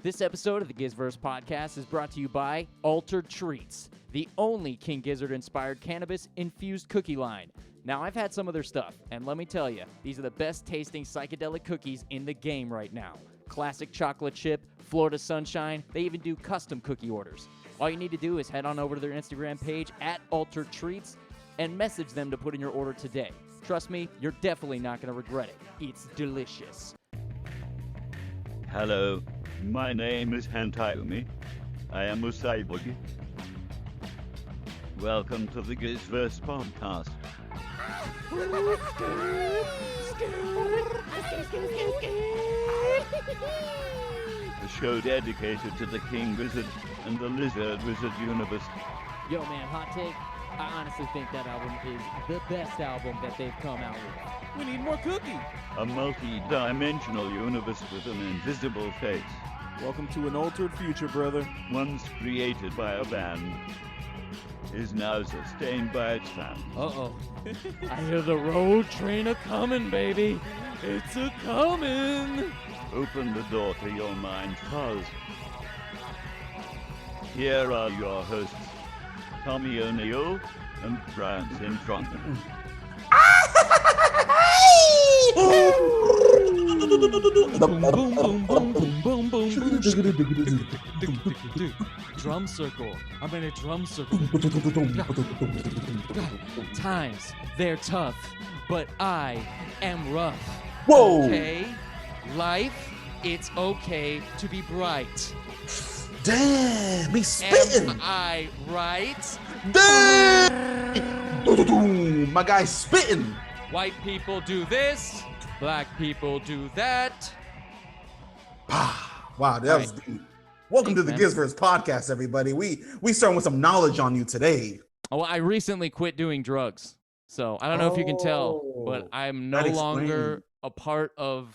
This episode of the Gizzverse podcast is brought to you by Altered Treats, the only King Gizzard-inspired cannabis-infused cookie line. Now, I've had some of their stuff, and let me tell you, these are the best-tasting psychedelic cookies in the game right now. Classic chocolate chip, Florida Sunshine, they even do custom cookie orders. All you need to do is head on over to their Instagram page, @Altered Treats, and message them to put in your order today. Trust me, you're definitely not going to regret it. It's delicious. Hello, my name is Hantayumi. I am a cyborg. Welcome to the Gizzverse podcast. The show dedicated to the King Gizzard and the Lizard Wizard universe. Yo, man, hot take. I honestly think that album is the best album that they've come out with. We need more cookie. A multi-dimensional universe with an invisible face. Welcome to an altered future, brother. Once created by a band, is now sustained by its fans. Uh-oh. I hear the road train a-coming, baby. It's a-coming. Open the door to your mind's fuzz. Here are your hosts, Tommy O'Neill and Branson Drunken. Boom, boom, boom, boom, boom, boom, boom. Drum circle. I'm in a drum circle. Times, they're tough, but I am rough. Whoa! Okay? Life, it's okay to be bright. Damn, he's spitting. Am I right? Damn! My guy's spitting. White people do this, black people do that. Wow, that was deep. Welcome to the Gizzverse podcast, everybody. We starting with some knowledge on you today. Oh, I recently quit doing drugs, so I don't know if you can tell, but I'm no longer a part of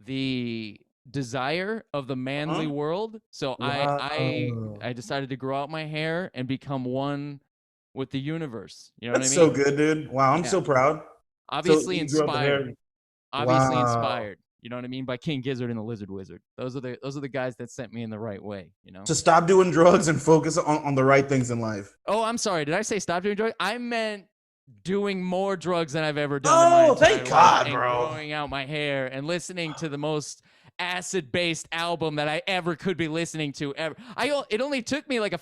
the desire of the manly world. So I decided to grow out my hair and become one with the universe. You know That's what I mean? so good, dude. Wow, I'm so proud. Obviously So you grew up inspired. Obviously Wow. inspired. You know what I mean? By King Gizzard and the Lizard Wizard. Those are the guys that sent me in the right way, you know? To stop doing drugs and focus on the right things in life. Oh, I'm sorry. Did I say stop doing drugs? I meant doing more drugs than I've ever done in my entire thank life, God, and bro. growing out my hair and listening to the most acid-based album that I ever could be listening to ever. It only took me like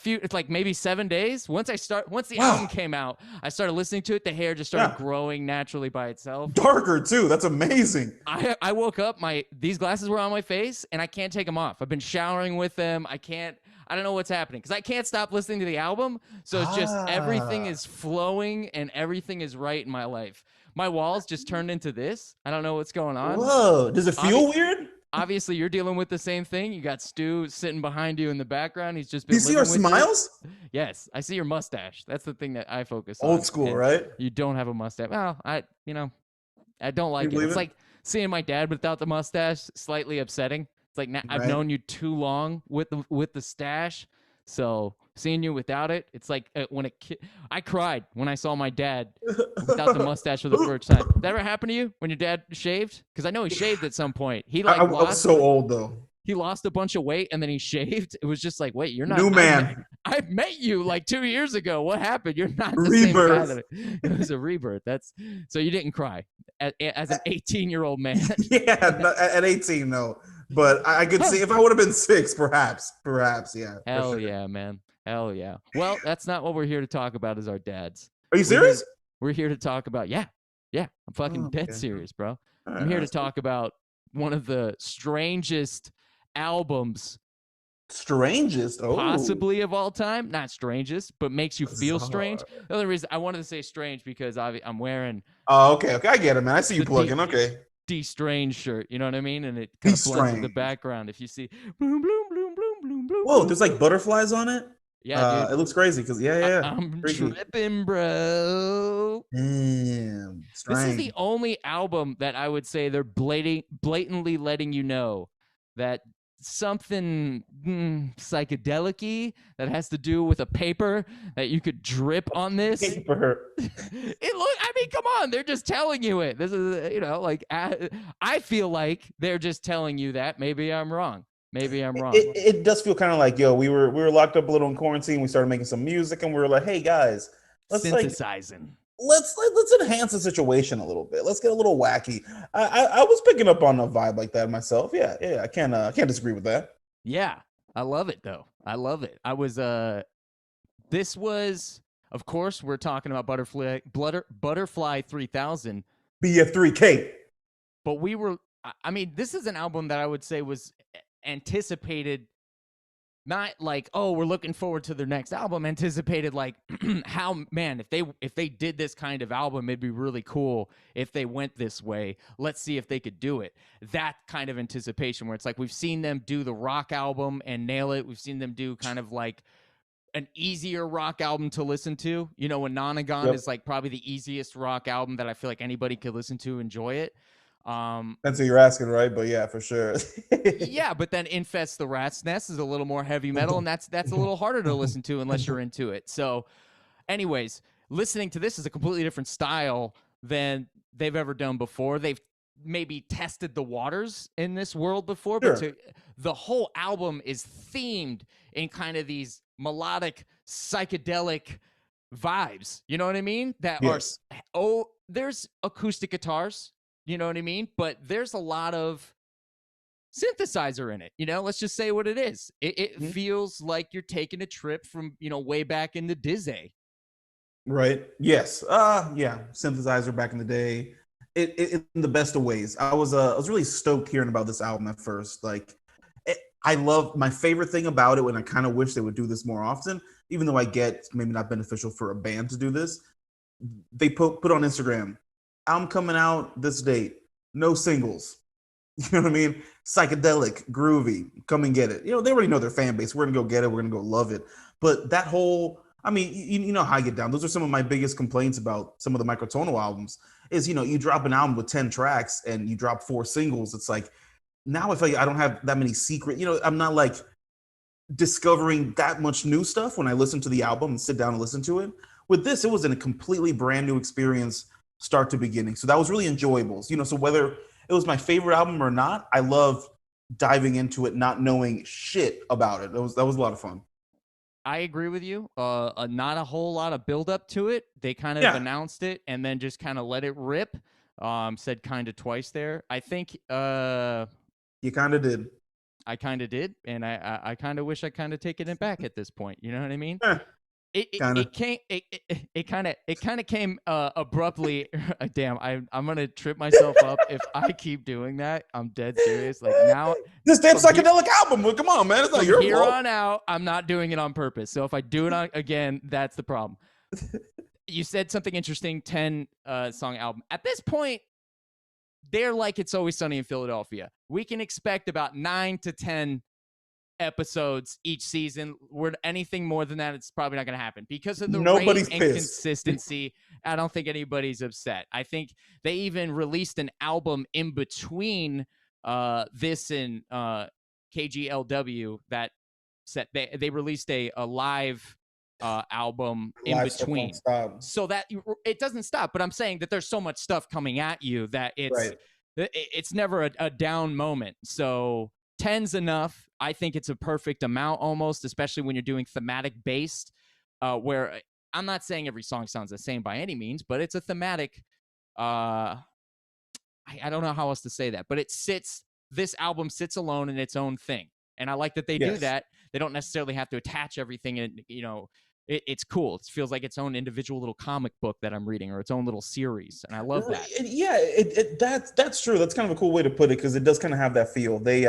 maybe 7 days. Once the album came out, I started listening to it. The hair just started growing naturally by itself. Darker too. That's amazing. I woke up, these glasses were on my face and I can't take them off. I've been showering with them. I don't know what's happening because I can't stop listening to the album. So it's just everything is flowing and everything is right in my life. My walls just turned into this. I don't know what's going on. Whoa, does it feel weird? Obviously, you're dealing with the same thing. You got Stu sitting behind you in the background. He's just been. Do you see our smiles? Yes, I see your mustache. That's the thing that I focus on. Old school, right? You don't have a mustache. Well, I don't like it. It's like seeing my dad without the mustache. Slightly upsetting. It's like I've known you too long with the stash, so seeing you without it, it's like I cried when I saw my dad without the mustache for the first time. Did that ever happen to you when your dad shaved? Because I know he shaved at some point. I was so old though. He lost a bunch of weight and then he shaved. It was just like, wait, you're not new man. I met you like 2 years ago. What happened? You're not the Rebirth. same guy. It was a rebirth. So you didn't cry as an 18-year-old man. Yeah, at 18 no. But I could see if I would have been 6, perhaps, yeah. Hell yeah, man. Hell yeah. Well, that's not what we're here to talk about is our dads. Are you serious? We're here to talk about, yeah, I'm fucking dead serious, bro. I'm here to talk about one of the strangest albums. Strangest? Oh. Possibly of all time. Not strangest, but makes you feel strange. The other reason I wanted to say strange because I'm wearing... Oh, okay. I get it, man. I see you plugging. Okay. D-Strange shirt, you know what I mean? And it kind of blends with the background. If you see bloom, bloom, bloom, bloom, bloom, bloom. Whoa, there's like butterflies on it? Yeah, dude. It looks crazy because I'm freaky. tripping, bro. Damn, strange. This is the only album that I would say they're blatantly letting you know that something psychedelic-y that has to do with a paper that you could drip on this. Paper. I mean, come on, they're just telling you it. This is, like, I feel like they're just telling you that. Maybe I'm wrong. Maybe I'm wrong. It does feel kind of like, yo, we were locked up a little in quarantine. We started making some music, and we were like, hey guys, let's Synthesizing. let's enhance the situation a little bit. Let's get a little wacky. I was picking up on a vibe like that myself. Yeah. I can't disagree with that. Yeah, I love it though. I love it. I was this was, of course, we're talking about Butterfly 3000, BF3K. but we were. I mean, this is an album that I would say was anticipated. Not like, oh, we're looking forward to their next album. Anticipated like, how, man, if they did this kind of album, it'd be really cool if they went this way. Let's see if they could do it. That kind of anticipation where it's like we've seen them do the rock album and nail it. We've seen them do kind of like an easier rock album to listen to. You know, when Nonagon is like probably the easiest rock album that I feel like anybody could listen to, enjoy it. That's what you're asking, right? But yeah, for sure. Yeah, but then Infest the Rat's Nest is a little more heavy metal, and that's a little harder to listen to unless you're into it. So, anyways, listening to this is a completely different style than they've ever done before. They've maybe tested the waters in this world before, but the whole album is themed in kind of these melodic, psychedelic vibes. You know what I mean? That are there's acoustic guitars. You know what I mean? But there's a lot of synthesizer in it. You know, let's just say what it is. It feels like you're taking a trip from, you know, way back in the Dizzy. Right. Yes. Yeah. Synthesizer back in the day. It in the best of ways. I was really stoked hearing about this album at first. Like, I love, my favorite thing about it, and I kind of wish they would do this more often, even though I get it's maybe not beneficial for a band to do this. They put on Instagram, album coming out this date, no singles. You know what I mean? Psychedelic, groovy, come and get it. You know, they already know their fan base. We're gonna go get it. We're gonna go love it. But that whole, I mean, you know how I get down. Those are some of my biggest complaints about some of the microtonal albums is, you know, you drop an album with 10 tracks and you drop 4 singles. It's like, now I feel like I don't have that many secret, you know, I'm not like discovering that much new stuff when I listen to the album and sit down and listen to it. With this, it was in a completely brand new experience, start to beginning. So that was really enjoyable. You know, so whether it was my favorite album or not, I love diving into it, not knowing shit about it. That was a lot of fun. I agree with you. Not a whole lot of build up to it. They kind of announced it and then just kind of let it rip. Said kind of twice there. I think you kind of did. I kind of did, and I kind of wish I kind of taken it back at this point. You know what I mean? It kind of came abruptly. Damn, I'm gonna trip myself up if I keep doing that. I'm dead serious. Like now, this damn psychedelic album. Well, come on, man, it's not your fault. Here on out, I'm not doing it on purpose. So if I do it again, that's the problem. You said something interesting. 10 song album. At this point, they're like It's Always Sunny in Philadelphia. We can expect about 9 to 10 episodes each season. Where anything more than that, it's probably not going to happen because of the rate and consistency. I don't think anybody's upset. I think they even released an album in between this and KGLW that set. They released a live album in between, so that it doesn't stop. But I'm saying that there's so much stuff coming at you that it's never a down moment. So 10's enough. I think it's a perfect amount almost, especially when you're doing thematic based, where I'm not saying every song sounds the same by any means, but it's a thematic. I don't know how else to say that, but this album sits alone in its own thing. And I like that they do that. They don't necessarily have to attach everything, and you know, it's cool. It feels like its own individual little comic book that I'm reading, or its own little series, and I love that. Yeah, that's true. That's kind of a cool way to put it because it does kind of have that feel. They,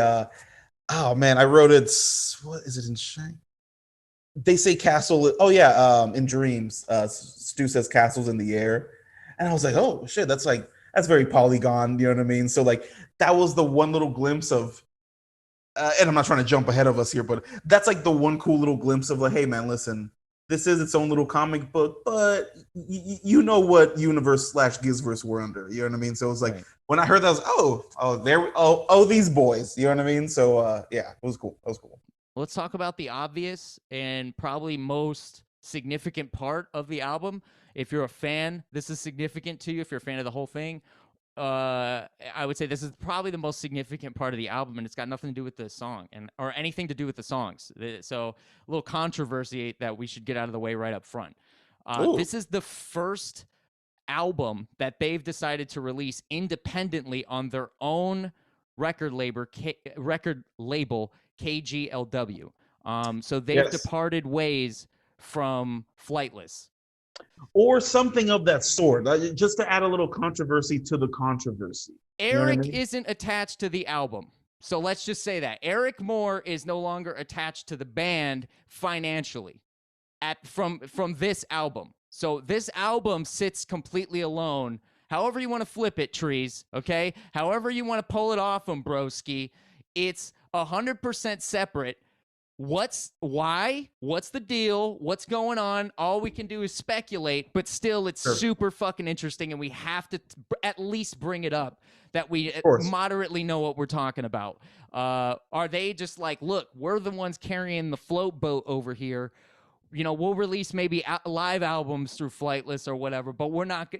oh man, I wrote it. What is it in Shine? They say castle. Oh yeah, in Dreams, Stu says castles in the air, and I was like, oh shit, that's very Polygon. You know what I mean? So like that was the one little glimpse of. And I'm not trying to jump ahead of us here, but that's like the one cool little glimpse of like, hey man, listen, this is its own little comic book, but you know what Universe/Gizzverse we're under, you know what I mean? So it was like when I heard that, I was oh these boys, you know what I mean? So yeah, it was cool. That was cool. Let's talk about the obvious and probably most significant part of the album. If you're a fan, this is significant to you. If you're a fan of the whole thing, I would say this is probably the most significant part of the album, and it's got nothing to do with the song or anything to do with the songs. So a little controversy that we should get out of the way right up front. This is the first album that they've decided to release independently on their own record label, KGLW. So they've departed ways from Flightless. Or something of that sort, just to add a little controversy to the controversy. Eric isn't attached to the album. So let's just say that. Eric Moore is no longer attached to the band financially from this album. So this album sits completely alone. However you want to flip it, Trees, okay? However you want to pull it off them, broski, it's 100% separate. Why? What's the deal? What's going on? All we can do is speculate, but still it's super fucking interesting, and we have to at least bring it up that we moderately know what we're talking about. Are they just like, look, we're the ones carrying the float boat over here. You know, we'll release maybe live albums through Flightless or whatever, but we're not,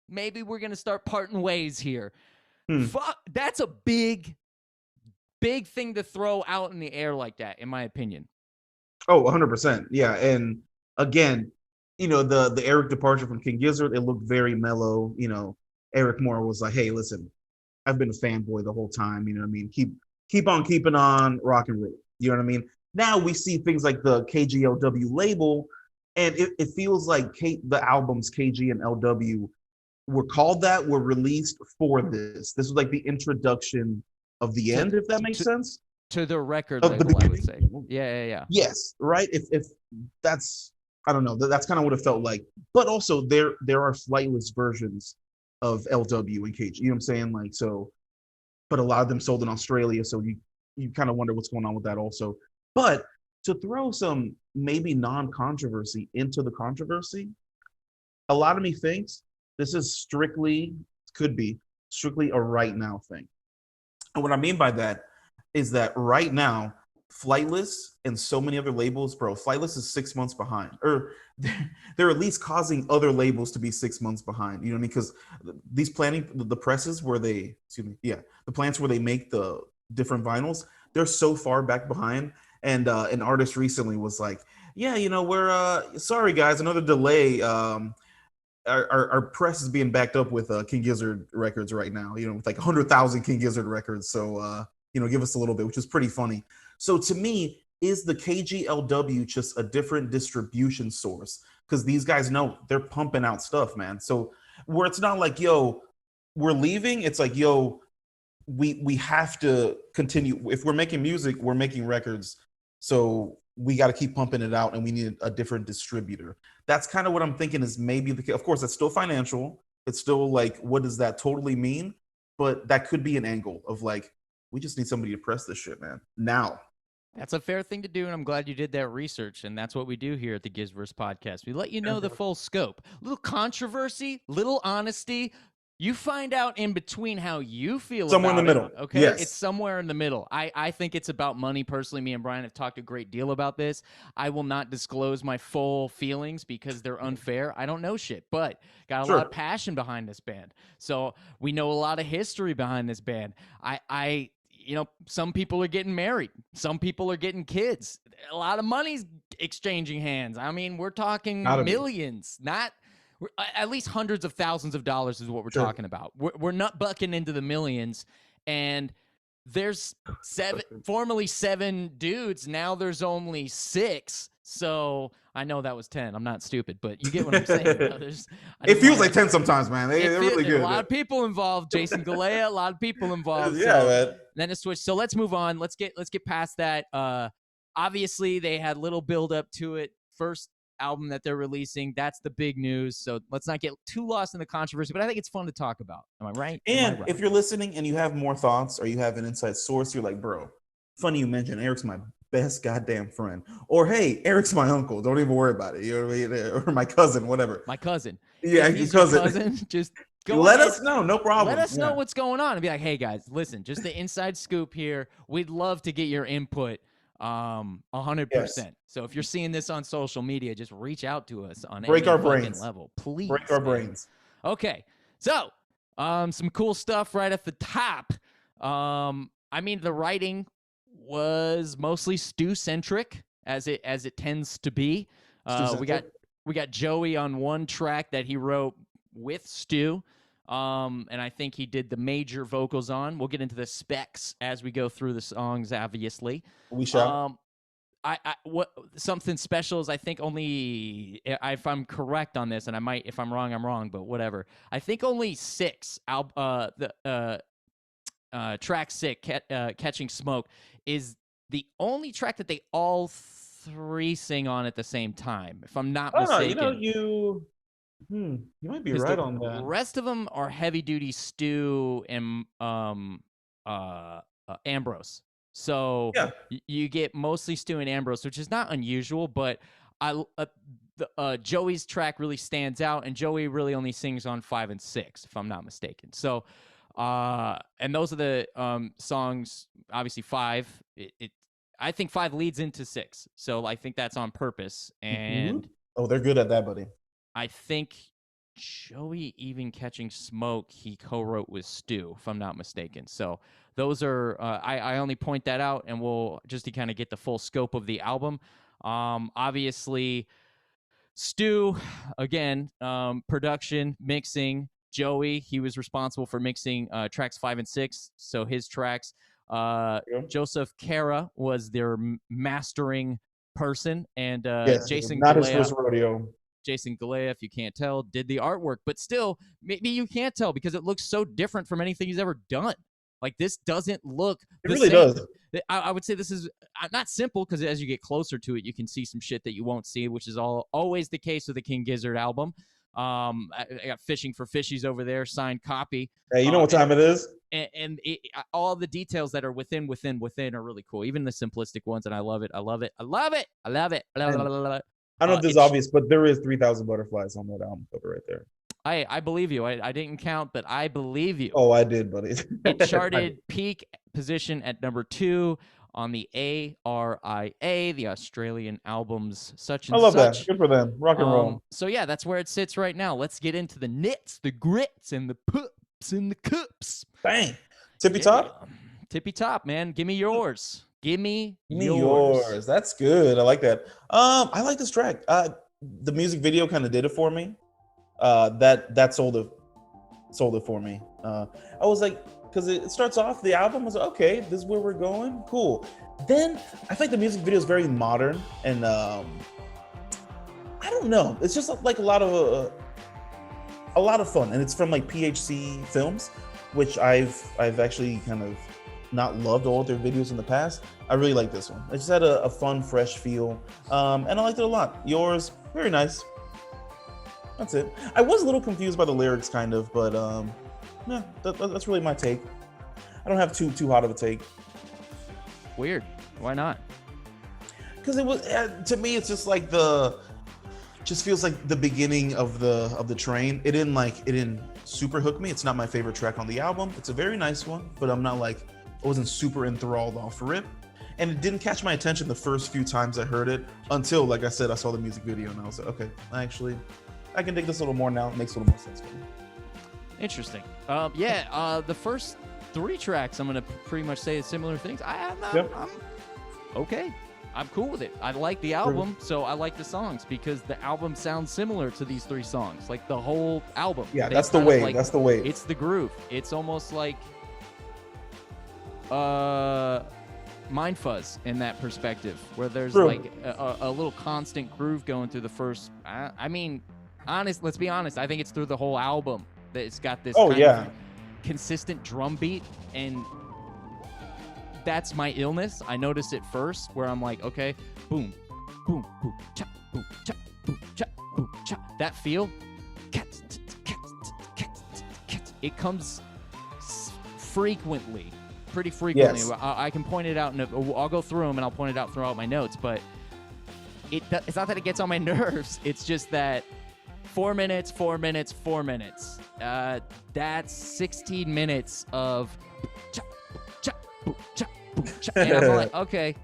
maybe we're going to start parting ways here. Fuck, that's a big thing to throw out in the air like that, in my opinion. Oh, 100%. Yeah. And again, the Eric departure from King Gizzard, it looked very mellow. Eric Moore was like, hey, listen, I've been a fanboy the whole time. You know what I mean? Keep on keeping on, rock and roll. You know what I mean? Now we see things like the KGLW label, and it feels like the albums KG and LW were released for this. This was like the introduction of the end, if that makes sense. To the record label, I would say. Yeah. Yes, right? If that's, I don't know, that's kind of what it felt like. But also there are flightless versions of LW and KG, you know what I'm saying? Like, so, but a lot of them sold in Australia, so you kind of wonder what's going on with that also. But to throw some maybe non-controversy into the controversy, a lot of me thinks this is could be strictly a right now thing. And what I mean by that is that right now, Flightless and so many other labels, bro, Flightless is 6 months behind, or they're at least causing other labels to be 6 months behind. You know what I mean? Because these the presses where the plants where they make the different vinyls, they're so far back behind. And an artist recently was like, yeah, we're sorry guys, another delay. Our press is being backed up with King Gizzard records right now, with like 100,000 King Gizzard records. So, give us a little bit, which is pretty funny. So to me, is the KGLW just a different distribution source? Because these guys know they're pumping out stuff, man. So where it's not like, yo, we're leaving. It's like, yo, we have to continue. If we're making music, we're making records. So we got to keep pumping it out, and we need a different distributor. That's kind of what I'm thinking is maybe of course, that's still financial. It's still like, what does that totally mean? But that could be an angle of like, we just need somebody to press this shit, man. Now. That's a fair thing to do, and I'm glad you did that research, and that's what we do here at the Gizzverse podcast. We let you know the full scope. Little controversy, little honesty. You find out in between how you feel somewhere about in the middle. Okay, yes. It's somewhere in the middle. I think it's about money. Personally, me and Brian have talked a great deal about this. I will not disclose my full feelings because they're unfair. I don't know shit, but got a lot of passion behind this band. So we know a lot of history behind this band. Some people are getting married. Some people are getting kids. A lot of money's exchanging hands. I mean, we're talking millions, not at least hundreds of thousands of dollars is what we're talking about. We're not bucking into the millions, and there's formerly 7 dudes. Now there's only 6. So I know that was 10. I'm not stupid, but you get what I'm saying. It feels like 10 sometimes, man. They're really good. A lot of people involved. Jason Galea, a lot of people involved. Man. Then a switch. So let's move on. Let's get past that. Obviously, they had little build up to it. First album that they're releasing, that's the big news. So let's not get too lost in the controversy, but I think it's fun to talk about. Am I right? And if you're listening and you have more thoughts or you have an inside source, you're like, bro, funny you mentioned Eric's my best goddamn friend. Or hey, Eric's my uncle. Don't even worry about it. You know what I mean? Or my cousin, whatever. My cousin. Yeah, your cousin. Just let us know. No problem. Let us know what's going on and be like, hey guys, listen, just the inside scoop here. We'd love to get your input. 100%. Yes. So if you're seeing this on social media, just reach out to us on break any our brains level, please. Break our brains. Okay, so Some cool stuff right at the top. I mean, the writing was mostly Stu-centric, as it tends to be. We got Joey on one track that he wrote with Stu, and I think he did the major vocals on. We'll get into the specs as we go through the songs, obviously. We shall. What something special is, I think only, if I'm correct on this, and I might, if I'm wrong, I'm wrong, but whatever. I think only track 6, Catching Smoke, is the only track that they all three sing on at the same time, if I'm not mistaken. You might be right on that. The rest of them are heavy duty Stu and Ambrose. So you get mostly Stu and Ambrose, which is not unusual, but Joey's track really stands out, and Joey really only sings on 5 and 6, if I'm not mistaken. So, and those are the songs. Obviously, 5. I think 5 leads into 6, so I think that's on purpose. And they're good at that, buddy. I think Joey, even Catching Smoke, he co-wrote with Stu, if I'm not mistaken. So those are, I only point that out, and we'll just to kind of get the full scope of the album. Obviously, Stu, again, production, mixing. Joey, he was responsible for mixing tracks 5 and 6, so his tracks. Joseph Cara was their mastering person, and Jason not Galea, his first rodeo. Jason Galea, if you can't tell, did the artwork, but still, maybe you can't tell because it looks so different from anything he's ever done. Like, this doesn't look the same. Does. I would say this is not simple, because as you get closer to it, you can see some shit that you won't see, which is always the case with the King Gizzard album. I got Fishing for Fishies over there, signed copy. Hey, you know what time it is? And all the details that are within are really cool. Even the simplistic ones, and I love it. I love it. I don't know if this is obvious, but there is 3,000 butterflies on that album cover right there. I believe you. I didn't count, but I believe you. Oh, I did, buddy. It charted peak position at number 2 on the ARIA, the Australian albums such and such. I love that. Good for them. Rock and roll. So yeah, that's where it sits right now. Let's get into the nits, the grits, and the pups and the cups. Bang. Tippy top? Tippy top, man. Give me yours. Give me yours. That's good. I like that. I like this track. The music video kind of did it for me. That sold it for me. I was like, because it starts off the album, I was like, okay, this is where we're going. Cool. Then I think the music video is very modern, and I don't know. It's just like a lot of fun, and it's from like PHC Films, which I've actually kind of not loved all of their videos in the past. I really like this one. It just had a fun, fresh feel, and I liked it a lot. Yours, very nice. That's it. I was a little confused by the lyrics, kind of, but yeah, that's really my take. I don't have too hot of a take. Weird. Why not? Because it was, to me, it's just like just feels like the beginning of the train. It didn't super hook me. It's not my favorite track on the album. It's a very nice one, but I wasn't super enthralled off of it. And it didn't catch my attention the first few times I heard it until, like I said, I saw the music video and I was like, okay, I can dig this a little more now. It makes a little more sense for me. Interesting. The first 3 tracks, I'm going to pretty much say similar things. I'm okay. I'm cool with it. I like the album, so I like the songs because the album sounds similar to these 3 songs, like the whole album. Yeah, that's the way. That's the way. It's the groove. It's almost like Mind Fuzz in that perspective, where there's like a little constant groove going through the first. Let's be honest. I think it's through the whole album that it's got this kind of consistent drum beat, and that's my illness. I noticed it first, where I'm like, okay, boom, boom, boom, cha, boom, cha, boom, cha, boom, cha. That feel, it comes frequently. Pretty frequently. Yes. I can point it out, and I'll go through them and I'll point it out throughout my notes, but it's not that it gets on my nerves. It's just that 4 minutes. That's 16 minutes of and I'm like, okay,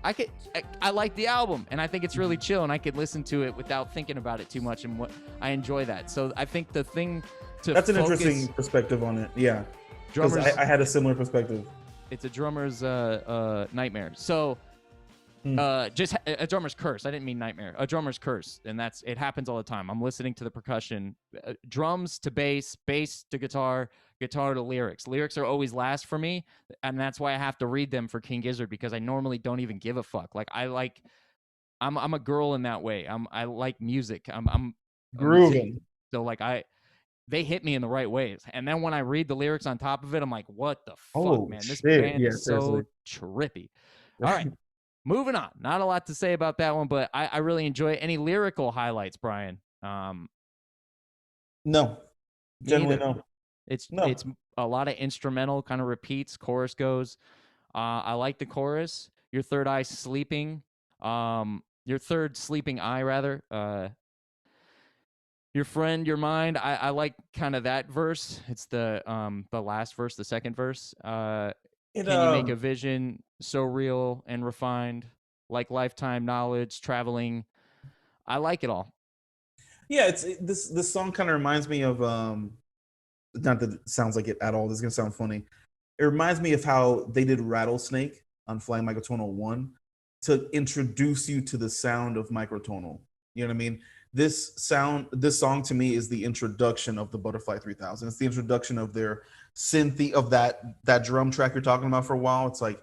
I like the album, and I think it's really chill, and I could listen to it without thinking about it too much, and I enjoy that. So I think the thing to That's an focus. interesting perspective on it. Yeah, because Drummers, I had a similar perspective. it's a drummer's nightmare. So just a drummer's curse. I didn't mean nightmare. A drummer's curse, and it happens all the time. I'm listening to the percussion, drums to bass, bass to guitar, guitar to lyrics. Lyrics are always last for me, and that's why I have to read them for King Gizzard, because I normally don't even give a fuck. Like I'm a girl in that way. I like music. I'm a musician. Grooving. So like they hit me in the right ways. And then when I read the lyrics on top of it, I'm like, what the fuck, Oh, man? This shit. band Yeah, is so seriously. trippy. All right, moving on. Not a lot to say about that one, but I really enjoy it. Any lyrical highlights, Brian? No, generally Neither. no. It's No. a lot of instrumental, kind of repeats. Chorus goes. I like the chorus. Your third eye sleeping. Your third sleeping eye, rather. Your friend, your mind. I like kind of that verse. It's the last verse, the second verse. Can you make a vision so real and refined, like lifetime knowledge, traveling? I like it all. Yeah, this song kind of reminds me of not that it sounds like it at all. This is gonna sound funny. It reminds me of how they did Rattlesnake on Flying Microtonal 1 to introduce you to the sound of microtonal. You know what I mean? This song to me is the introduction of the Butterfly 3000. It's the introduction of their synthy, of that drum track you're talking about for a while. It's like,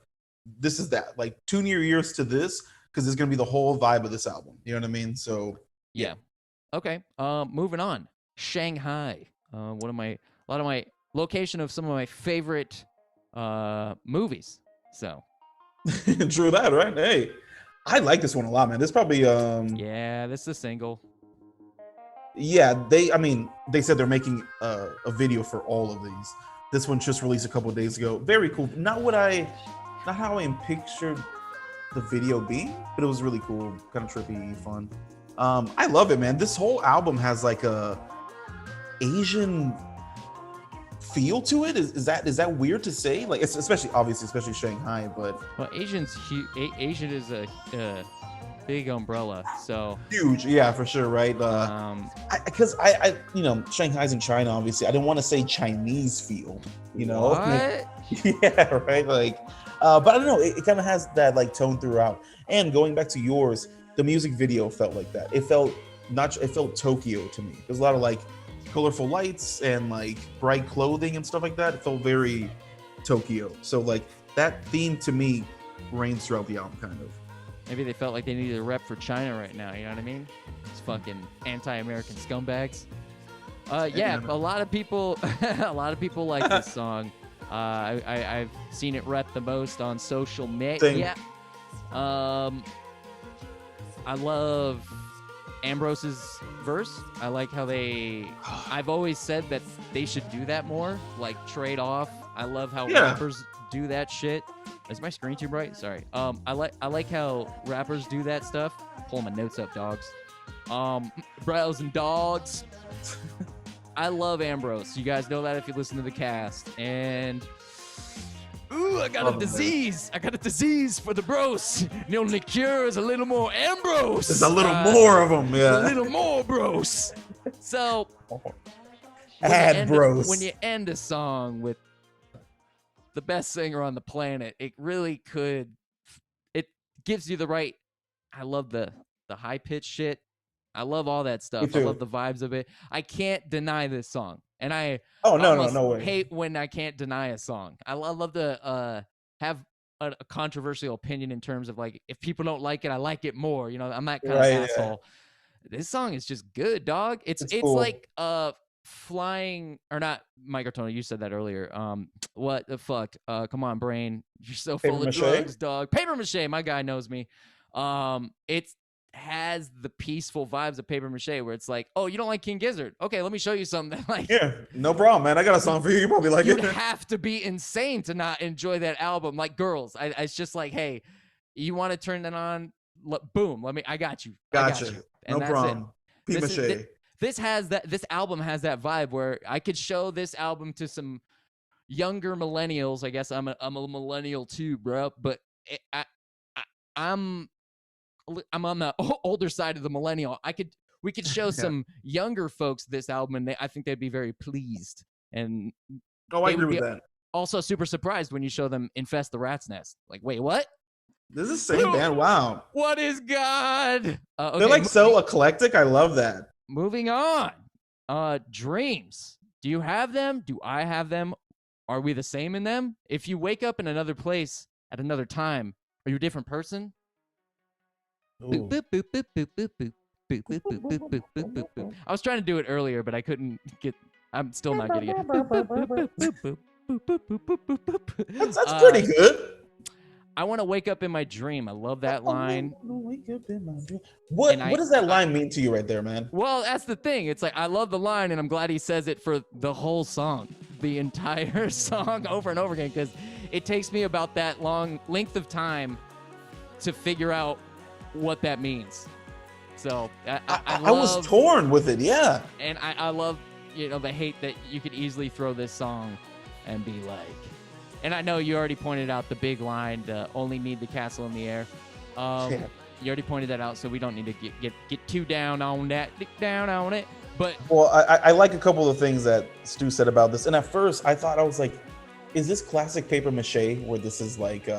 this is that. Like, tune your ears to this, because it's gonna be the whole vibe of this album. You know what I mean? So Yeah. Okay. Moving on. Shanghai. A lot of my location of some of my favorite movies. So true that, right? Hey, I like this one a lot, man. This probably yeah, this is a single. yeah, they said they're making a video for all of these. This one just released a couple of days ago. Very cool. Not how I pictured the video being, but it was really cool, kind of trippy, fun. I love it, man. This whole album has like a Asian feel to it. Is that weird to say? Like, it's especially Shanghai, but Well, Asian is a big umbrella. So huge, yeah, for sure, right? Because I Shanghai's in China, obviously. I didn't want to say Chinese feel, you know? What? Yeah, right. Like, but I don't know. It kind of has that like tone throughout. And going back to yours, the music video felt like that. It felt Tokyo to me. There's a lot of like colorful lights and like bright clothing and stuff like that. It felt very Tokyo. So like that theme to me reigns throughout the album, kind of. Maybe they felt like they needed a rep for China right now. You know what I mean? It's fucking anti-American scumbags. Yeah, a lot of people like this song. I've seen it rep the most on social media. I love Ambrose's verse. I like how I've always said that they should do that more, like trade off. I love how rappers do that shit. Is my screen too bright? Sorry. I like how rappers do that stuff. Pulling my notes up, dogs. Bros and dogs. I love Ambrose. You guys know that if you listen to the cast. And ooh, I got a disease. I got a disease for the bros. The only cure is a little more Ambrose. There's a little more of them, yeah. A little more bros. So when you end a song with the best singer on the planet, it really could. It gives you the right. I love the high pitched shit. I love all that stuff. I love the vibes of it. I can't deny this song, and I no way. hate when I can't deny a song. I love to have a controversial opinion in terms of like, if people don't like it, I like it more. You know, I'm that kind of asshole. Yeah. This song is just good, dog. It's cool. Like flying or not, Microtonal, you said that earlier. What the fuck? Come on, brain. You're so full of drugs, dog. Paper mache, my guy knows me. It has the peaceful vibes of Paper Mache, where it's like, oh, you don't like King Gizzard? Okay, let me show you something. Like, yeah, no problem, man. I got a song for you. You probably like it. You'd have to be insane to not enjoy that album. Like girls, it's just like, hey, you want to turn that on? Boom, I got you. Gotcha. And no problem. Paper Mache. This album has that vibe where I could show this album to some younger millennials. I guess I'm a millennial too, bro. But I'm on the older side of the millennial. we could show some younger folks this album, and I think they'd be very pleased. And I they agree would with be that. also super surprised when you show them Infest the Rat's Nest. Like, wait, what? This is the same band. Wow. What is God? Okay, They're like so eclectic. I love that. moving on. Dreams. Do you have them? Do I have them? Are we the same in them? If you wake up in another place at another time, are you a different person? Boop, boop, boop, boop, boop, boop, boop. Boop, boop, boop, boop, boop, boop, boop, boop. I was trying to do it earlier, but I couldn't get. I'm still not getting it. Boop, boop, boop, boop, boop, boop, boop, boop, boop, boop, boop, boop. That's pretty good. I want to wake up in my dream. I love that line. What does that line mean to you right there, man? Well, that's the thing. It's like I love the line, and I'm glad he says it for the whole song, the entire song over and over again, because it takes me about that long length of time to figure out what that means. So I was torn with it, yeah. And I love, the hate that you could easily throw this song and be like. And I know you already pointed out the big line, the only need the castle in the air. You already pointed that out, so we don't need to get too down on that, down on it. But well, I like a couple of things that Stu said about this. And at first, I thought, I was like, is this classic paper mache where this is like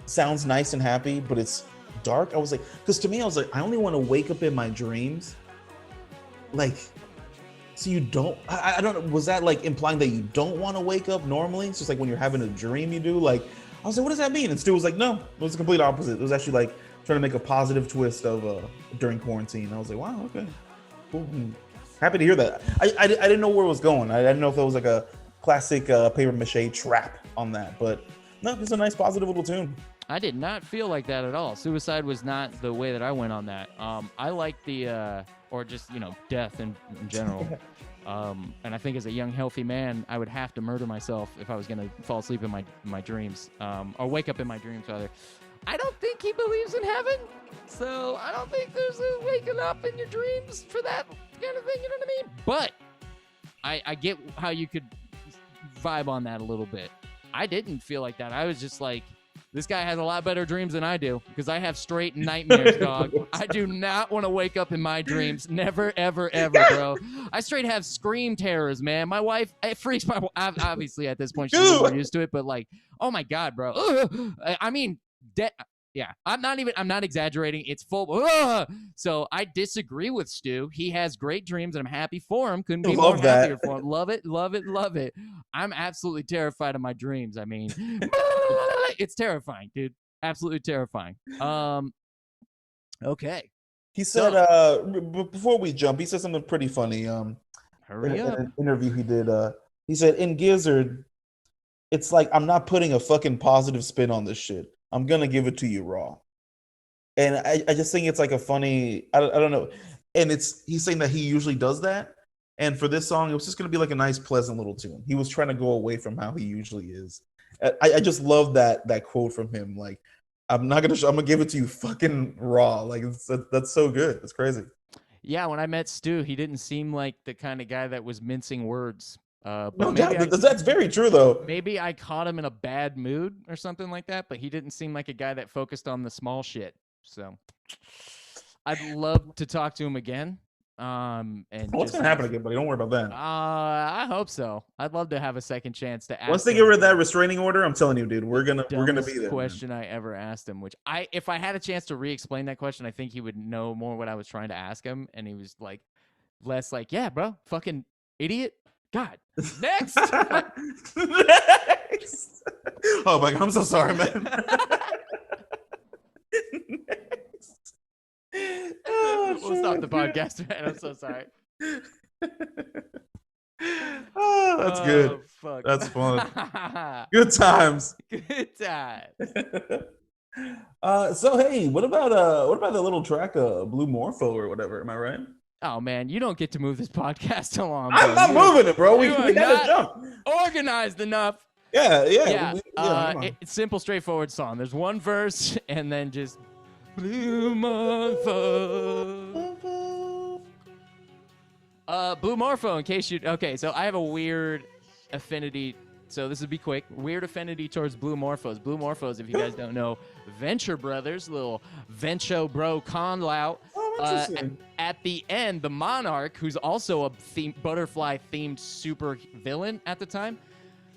sounds nice and happy, but it's dark? I was like, because to me, I was like, I only want to wake up in my dreams. Like, so you don't, I don't know, was that like implying that you don't want to wake up normally? It's just like when you're having a dream you do? Like, I was like, what does that mean? And Stu was like, no, it was the complete opposite. It was actually like trying to make a positive twist of during quarantine. I was like, wow, okay. Cool. Happy to hear that. I didn't know where it was going. I didn't know if there was like a classic paper mache trap on that, but no, it's a nice positive little tune. I did not feel like that at all. Suicide was not the way that I went on that. I like the, or just, death in general. And I think as a young, healthy man, I would have to murder myself if I was going to fall asleep in my dreams, or wake up in my dreams, rather. I don't think he believes in heaven, so I don't think there's a waking up in your dreams for that kind of thing, you know what I mean? But I get how you could vibe on that a little bit. I didn't feel like that. I was just like, this guy has a lot better dreams than I do, because I have straight nightmares, dog. I do not want to wake up in my dreams. Never, ever, ever, bro. I straight have scream terrors, man. My wife, it freaks my wife. Obviously, at this point, she's a little more used to it, but like, oh my God, bro. I mean, yeah, I'm not exaggerating. It's full. So I disagree with Stu. He has great dreams, and I'm happy for him. Couldn't be more happier for him. Love it, love it, love it. I'm absolutely terrified of my dreams. I mean, it's terrifying, dude. Absolutely terrifying. Okay. He said, before we jump, he said something pretty funny. Hurry up. In an interview he did, he said, in Gizzard, it's like, I'm not putting a fucking positive spin on this shit. I'm going to give it to you raw. And I just think it's like a funny, I don't know. And he's saying that he usually does that. And for this song, it was just going to be like a nice, pleasant little tune. He was trying to go away from how he usually is. I just love that quote from him. Like, I'm going to give it to you fucking raw. Like, that's so good. It's crazy. Yeah, when I met Stu, he didn't seem like the kind of guy that was mincing words. No doubt. That's very true, though. Maybe I caught him in a bad mood or something like that, but he didn't seem like a guy that focused on the small shit. So I'd love to talk to him again. And what's gonna happen again, buddy? Don't worry about that. I hope so. I'd love to have a second chance to ask. Once they get rid of that restraining order, I'm telling you, dude, we're gonna be there. Question I ever asked him, which if I had a chance to re-explain that question, I think he would know more what I was trying to ask him, and he was like less like, yeah, bro, fucking idiot. God. Next. Next. Oh my God, I'm so sorry, man. Next. We'll stop the podcast, man. I'm so sorry. Oh, that's good. Fuck. That's fun. Good times. Good times. So hey, what about the little track Blue Morpho or whatever? Am I right? Oh man, you don't get to move this podcast along. I'm not moving it, bro. We gotta jump. Organized enough. Yeah. It's simple, straightforward song. There's one verse and then just Blue Morpho. Blue Morpho. In case you so I have a weird affinity. So this would be quick. Weird affinity towards Blue Morphos. Blue Morphos, if you guys don't know, Venture Brothers, little Venture bro con lout. Interesting. At the end, the Monarch, who's also a butterfly-themed super villain at the time,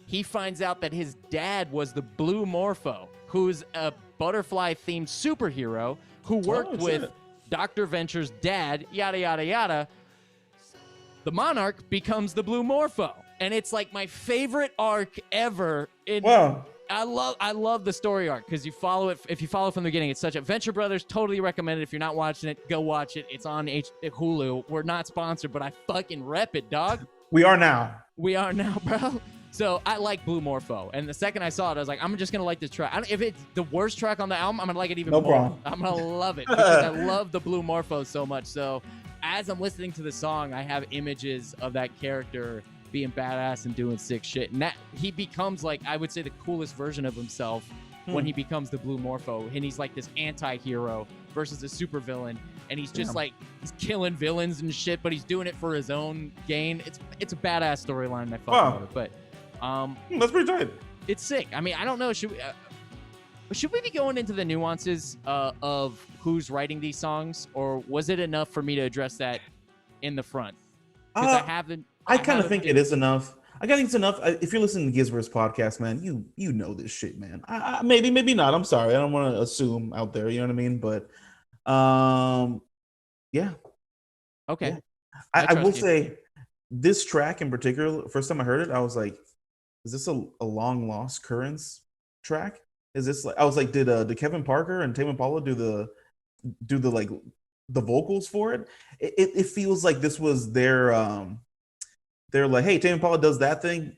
he finds out that his dad was the Blue Morpho, who's a butterfly-themed superhero who worked with Dr. Venture's dad, yada, yada, yada. The Monarch becomes the Blue Morpho. And it's like my favorite arc ever. Wow. I love the story arc because you follow it. If you follow it from the beginning, it's such a Venture Brothers. Totally recommend it. If you're not watching it, go watch it. It's on Hulu. We're not sponsored, but I fucking rep it, dog. We are now. We are now, bro. So I like Blue Morpho, and the second I saw it, I was like, I'm just gonna like this track. If it's the worst track on the album, I'm gonna like it even more. Problem. I'm gonna love it because I love the Blue Morpho so much. So as I'm listening to the song, I have images of that character being badass and doing sick shit, and that he becomes like, I would say, the coolest version of himself when he becomes the Blue Morpho, and he's like this anti-hero versus a supervillain, and he's just like, he's killing villains and shit, but he's doing it for his own gain. It's a badass storyline, and I fucking love it. But that's pretty tight. It's sick. I mean, I don't know, should we be going into the nuances of who's writing these songs, or was it enough for me to address that in the front? Because I kind of think it is enough. I think it's enough. If you're listening to Gizzverse podcast, man, you know this shit, man. Maybe not. I'm sorry. I don't want to assume out there. You know what I mean? But, yeah. Okay. Yeah. I will say this track in particular. First time I heard it, I was like, "Is this a long lost currents track? Is this like?" I was like, "Did Kevin Parker and Tame Impala do the like the vocals for it?" It feels like this was their they're like, hey, Tame Impala does that thing,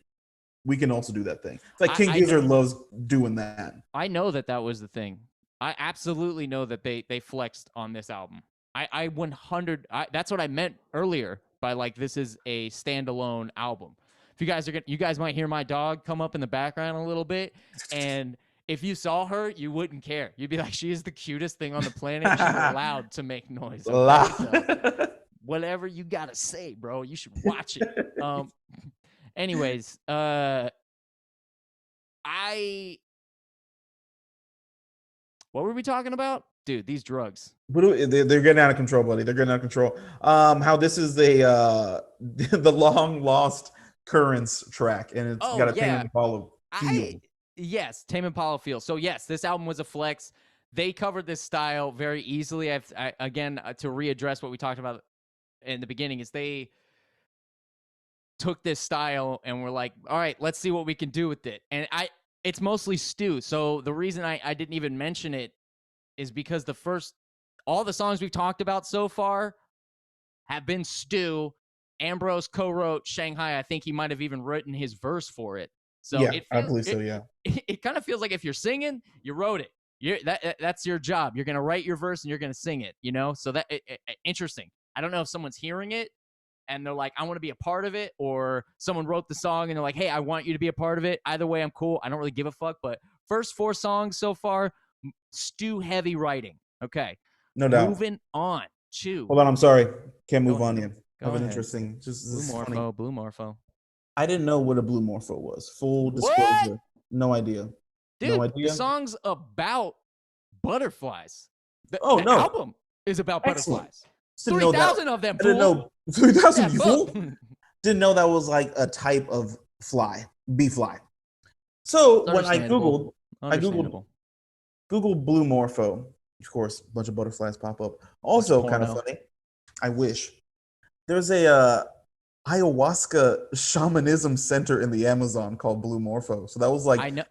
we can also do that thing. It's like King Gizzard loves doing that. I know that was the thing. I absolutely know that they flexed on this album. I 100. That's what I meant earlier by like, this is a standalone album. If you guys might hear my dog come up in the background a little bit, and if you saw her, you wouldn't care. You'd be like, she is the cutest thing on the planet. She's allowed to make noise. Okay? Whatever you gotta say, bro, you should watch it. Anyways, what were we talking about, dude? These drugs. They're getting out of control, buddy. They're getting out of control. How this is the long lost currents track, and it's got a Tame Impala feel. Yes, Tame Impala feel. So yes, this album was a flex. They covered this style very easily. Again, to readdress what we talked about in the beginning, is they took this style and were like, all right, let's see what we can do with it. And it's mostly stew. So the reason I didn't even mention it is because all the songs we've talked about so far have been stew. Ambrose co-wrote Shanghai. I think he might have even written his verse for it. So yeah, I believe so. Yeah, it kind of feels like if you're singing, you wrote it. That's your job. You're gonna write your verse and you're gonna sing it. You know, so interesting. I don't know if someone's hearing it and they're like, I want to be a part of it, or someone wrote the song and they're like, hey, I want you to be a part of it. Either way, I'm cool. I don't really give a fuck. But first 4 songs so far, stew heavy writing. Okay, no doubt. Moving on to. Hold on, I'm sorry, can't move Go on ahead. yet. Go I have an ahead. interesting. Blue Morpho. I didn't know what a Blue Morpho was. Full disclosure, no idea. Dude, no idea. The song's about butterflies. The no. album is about Excellent. butterflies. 3,000 of them. I didn't know 3,000 fool. Didn't know that was like a type of fly, bee fly. So when I googled Blue Morpho, of course, a bunch of butterflies pop up. Also, kind of funny. I wish there's a ayahuasca shamanism center in the Amazon called Blue Morpho. So that was like, I know.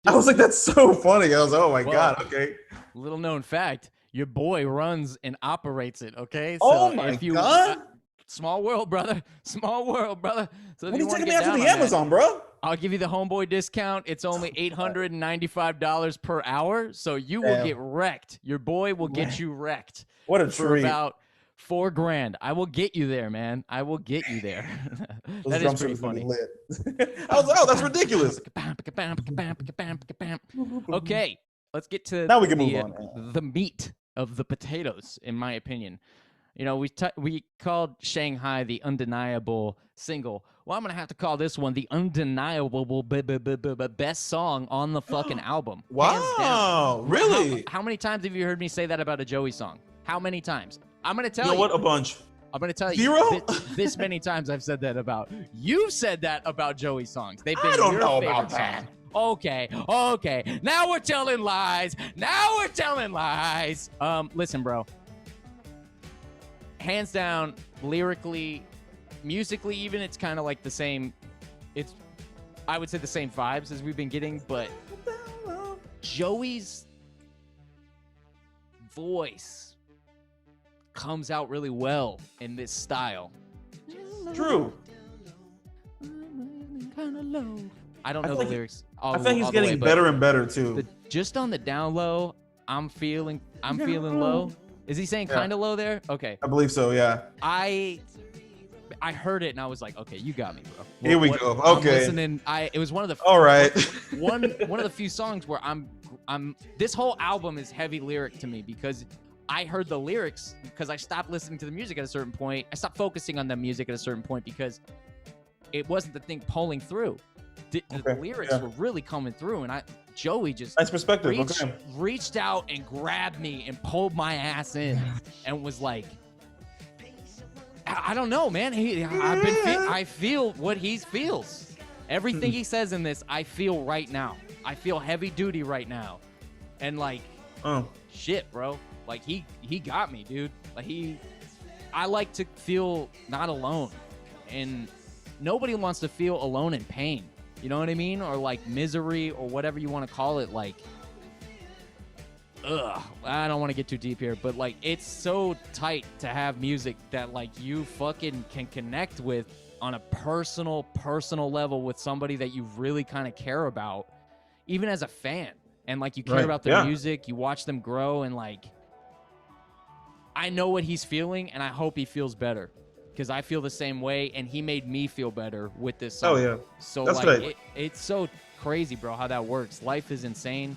I was like, that's so funny. I was like, oh my God. Okay. Little known fact. Your boy runs and operates it, okay? So my God. Small world, brother. Small world, brother. So what are you taking me out to the Amazon, bro? I'll give you the homeboy discount. It's only $895 per hour, so you will get wrecked. Your boy will get you wrecked. What a for treat. About $4,000. I will get you there, man. I will get you there. That is pretty funny. I was like, oh, that's ridiculous. Okay, let's get to now we can move on. The meat of the potatoes, in my opinion. You know, we called Shanghai the undeniable single. Well, I'm going to have to call this one the undeniable best song on the fucking album. Wow, really? How many times have you heard me say that about a Joey song? How many times? I'm gonna tell You know what? A bunch. I'm gonna tell you. Zero? This many times I've said that about. You've said that about Joey's songs. They've been I don't your know favorite about that. songs. Okay. Now we're telling lies. Listen, bro. Hands down, lyrically, musically, even it's kind of like the same. I would say the same vibes as we've been getting, but Joey's voice comes out really well in this style. True. I don't know the lyrics. I think he's getting better and better too. Just on the down low, I'm feeling low. Is he saying kind of low there? Okay. I believe so. Yeah. I heard it and I was like, okay, you got me, bro. Here we go. I'm Okay. listening. It was one of the. All right. one of the few songs where I'm. This whole album is heavy lyric to me because I heard the lyrics because I stopped listening to the music at a certain point. I stopped focusing on the music at a certain point because it wasn't the thing pulling through. The lyrics were really coming through, and Joey just nice perspective. Reached out and grabbed me and pulled my ass in, and was like, I don't know, man. I feel what he feels. Everything he says in this, I feel right now. I feel heavy duty right now, and like, shit, bro. Like he got me, dude. Like I like to feel not alone, and nobody wants to feel alone in pain. You know what I mean? Or like misery or whatever you want to call it. Like, I don't want to get too deep here, but like it's so tight to have music that like you fucking can connect with on a personal level with somebody that you really kind of care about, even as a fan. And like you care about their music, you watch them grow, and like I know what he's feeling, and I hope he feels better. Because I feel the same way, and he made me feel better with this song. Oh, yeah. So, that's like, good. It's so crazy, bro, how that works. Life is insane.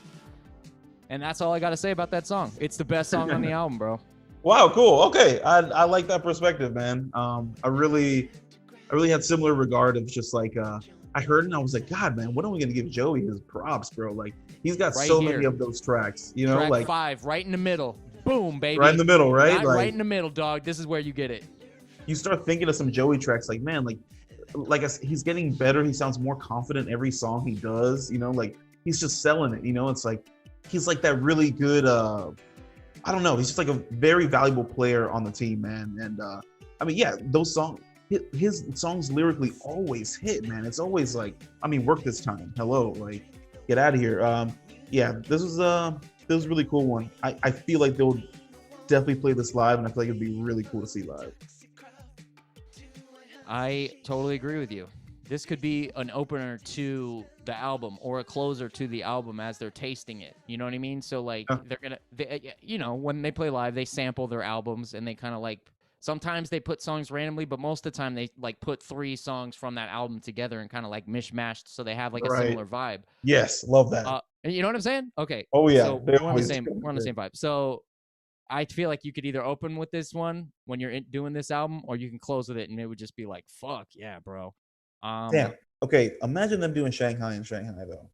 And that's all I got to say about that song. It's the best song on the album, bro. Wow, cool. Okay. I like that perspective, man. I really had similar regard of just like, I heard it and I was like, God, man, when are we going to give Joey his props, bro? Like, he's got Right so here. many of those tracks, you know? Track like 5, right in the middle. Boom, baby. Right in the middle, right? Right, like, right in the middle, dog. This is where you get it. You start thinking of some Joey tracks, like, man, he's getting better. He sounds more confident every song he does, you know, like he's just selling it, you know. It's like he's like that really good I don't know, he's just like a very valuable player on the team, man. And I mean, yeah, those songs, his songs lyrically always hit, man. It's always like, I mean, work this time, hello, like get out of here. Yeah, this was a really cool one. I feel like they'll definitely play this live, and I feel like it'd be really cool to see live. I totally agree with you. This could be an opener to the album or a closer to the album as they're tasting it. You know what I mean? So like you know, when they play live, they sample their albums and they kind of like, sometimes they put songs randomly, but most of the time they like put 3 songs from that album together and kind of like mishmashed so they have like a similar vibe. Yes, love that. You know what I'm saying? Okay. Oh yeah. So we're on the same vibe. So I feel like you could either open with this one when you're doing this album, or you can close with it, and it would just be like, "Fuck yeah, bro." Damn. Okay. Imagine them doing Shanghai in Shanghai though.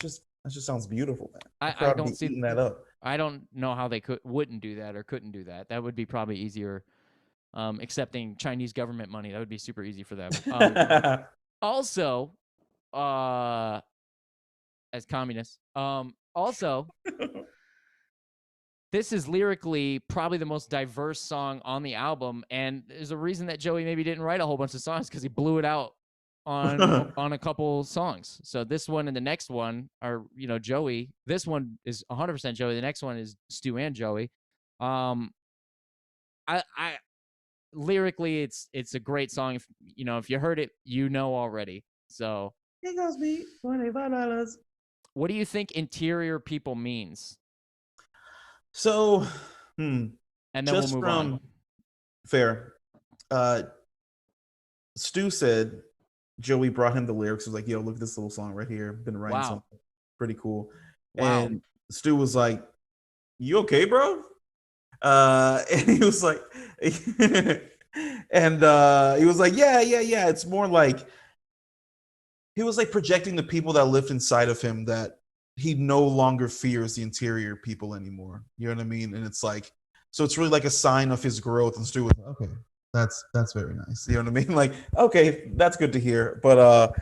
That just sounds beautiful, man. I don't see that up. I don't know how they wouldn't do that or couldn't do that. That would be probably easier. Accepting Chinese government money, that would be super easy for them. Also, as communists, also. This is lyrically probably the most diverse song on the album, and there's a reason that Joey maybe didn't write a whole bunch of songs because he blew it out on a couple songs. So this one and the next one are, you know, Joey. This one is 100% Joey. The next one is Stu and Joey. I lyrically, it's a great song. If you heard it, you know already. So it cost me $25. What do you think interior people means? So, and then we'll move on. Fair. Stu said Joey brought him the lyrics. He was like, "Yo, look at this little song right here. Been writing something pretty cool." Wow. And Stu was like, "You okay, bro?" And he was like, he was like, "Yeah. It's more like." He was like projecting the people that lived inside of him, that he no longer fears the interior people anymore. You know what I mean? And it's like, So it's really like a sign of his growth. And Stu was okay. That's very nice. You know what I mean? Like, okay, that's good to hear. But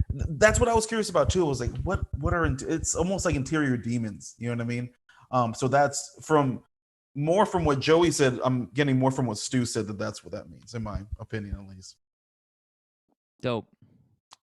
that's what I was curious about too. I was like, what are it's almost like interior demons. You know what I mean? So that's from what Joey said. I'm getting more from what Stu said that's what that means, in my opinion, at least. Dope.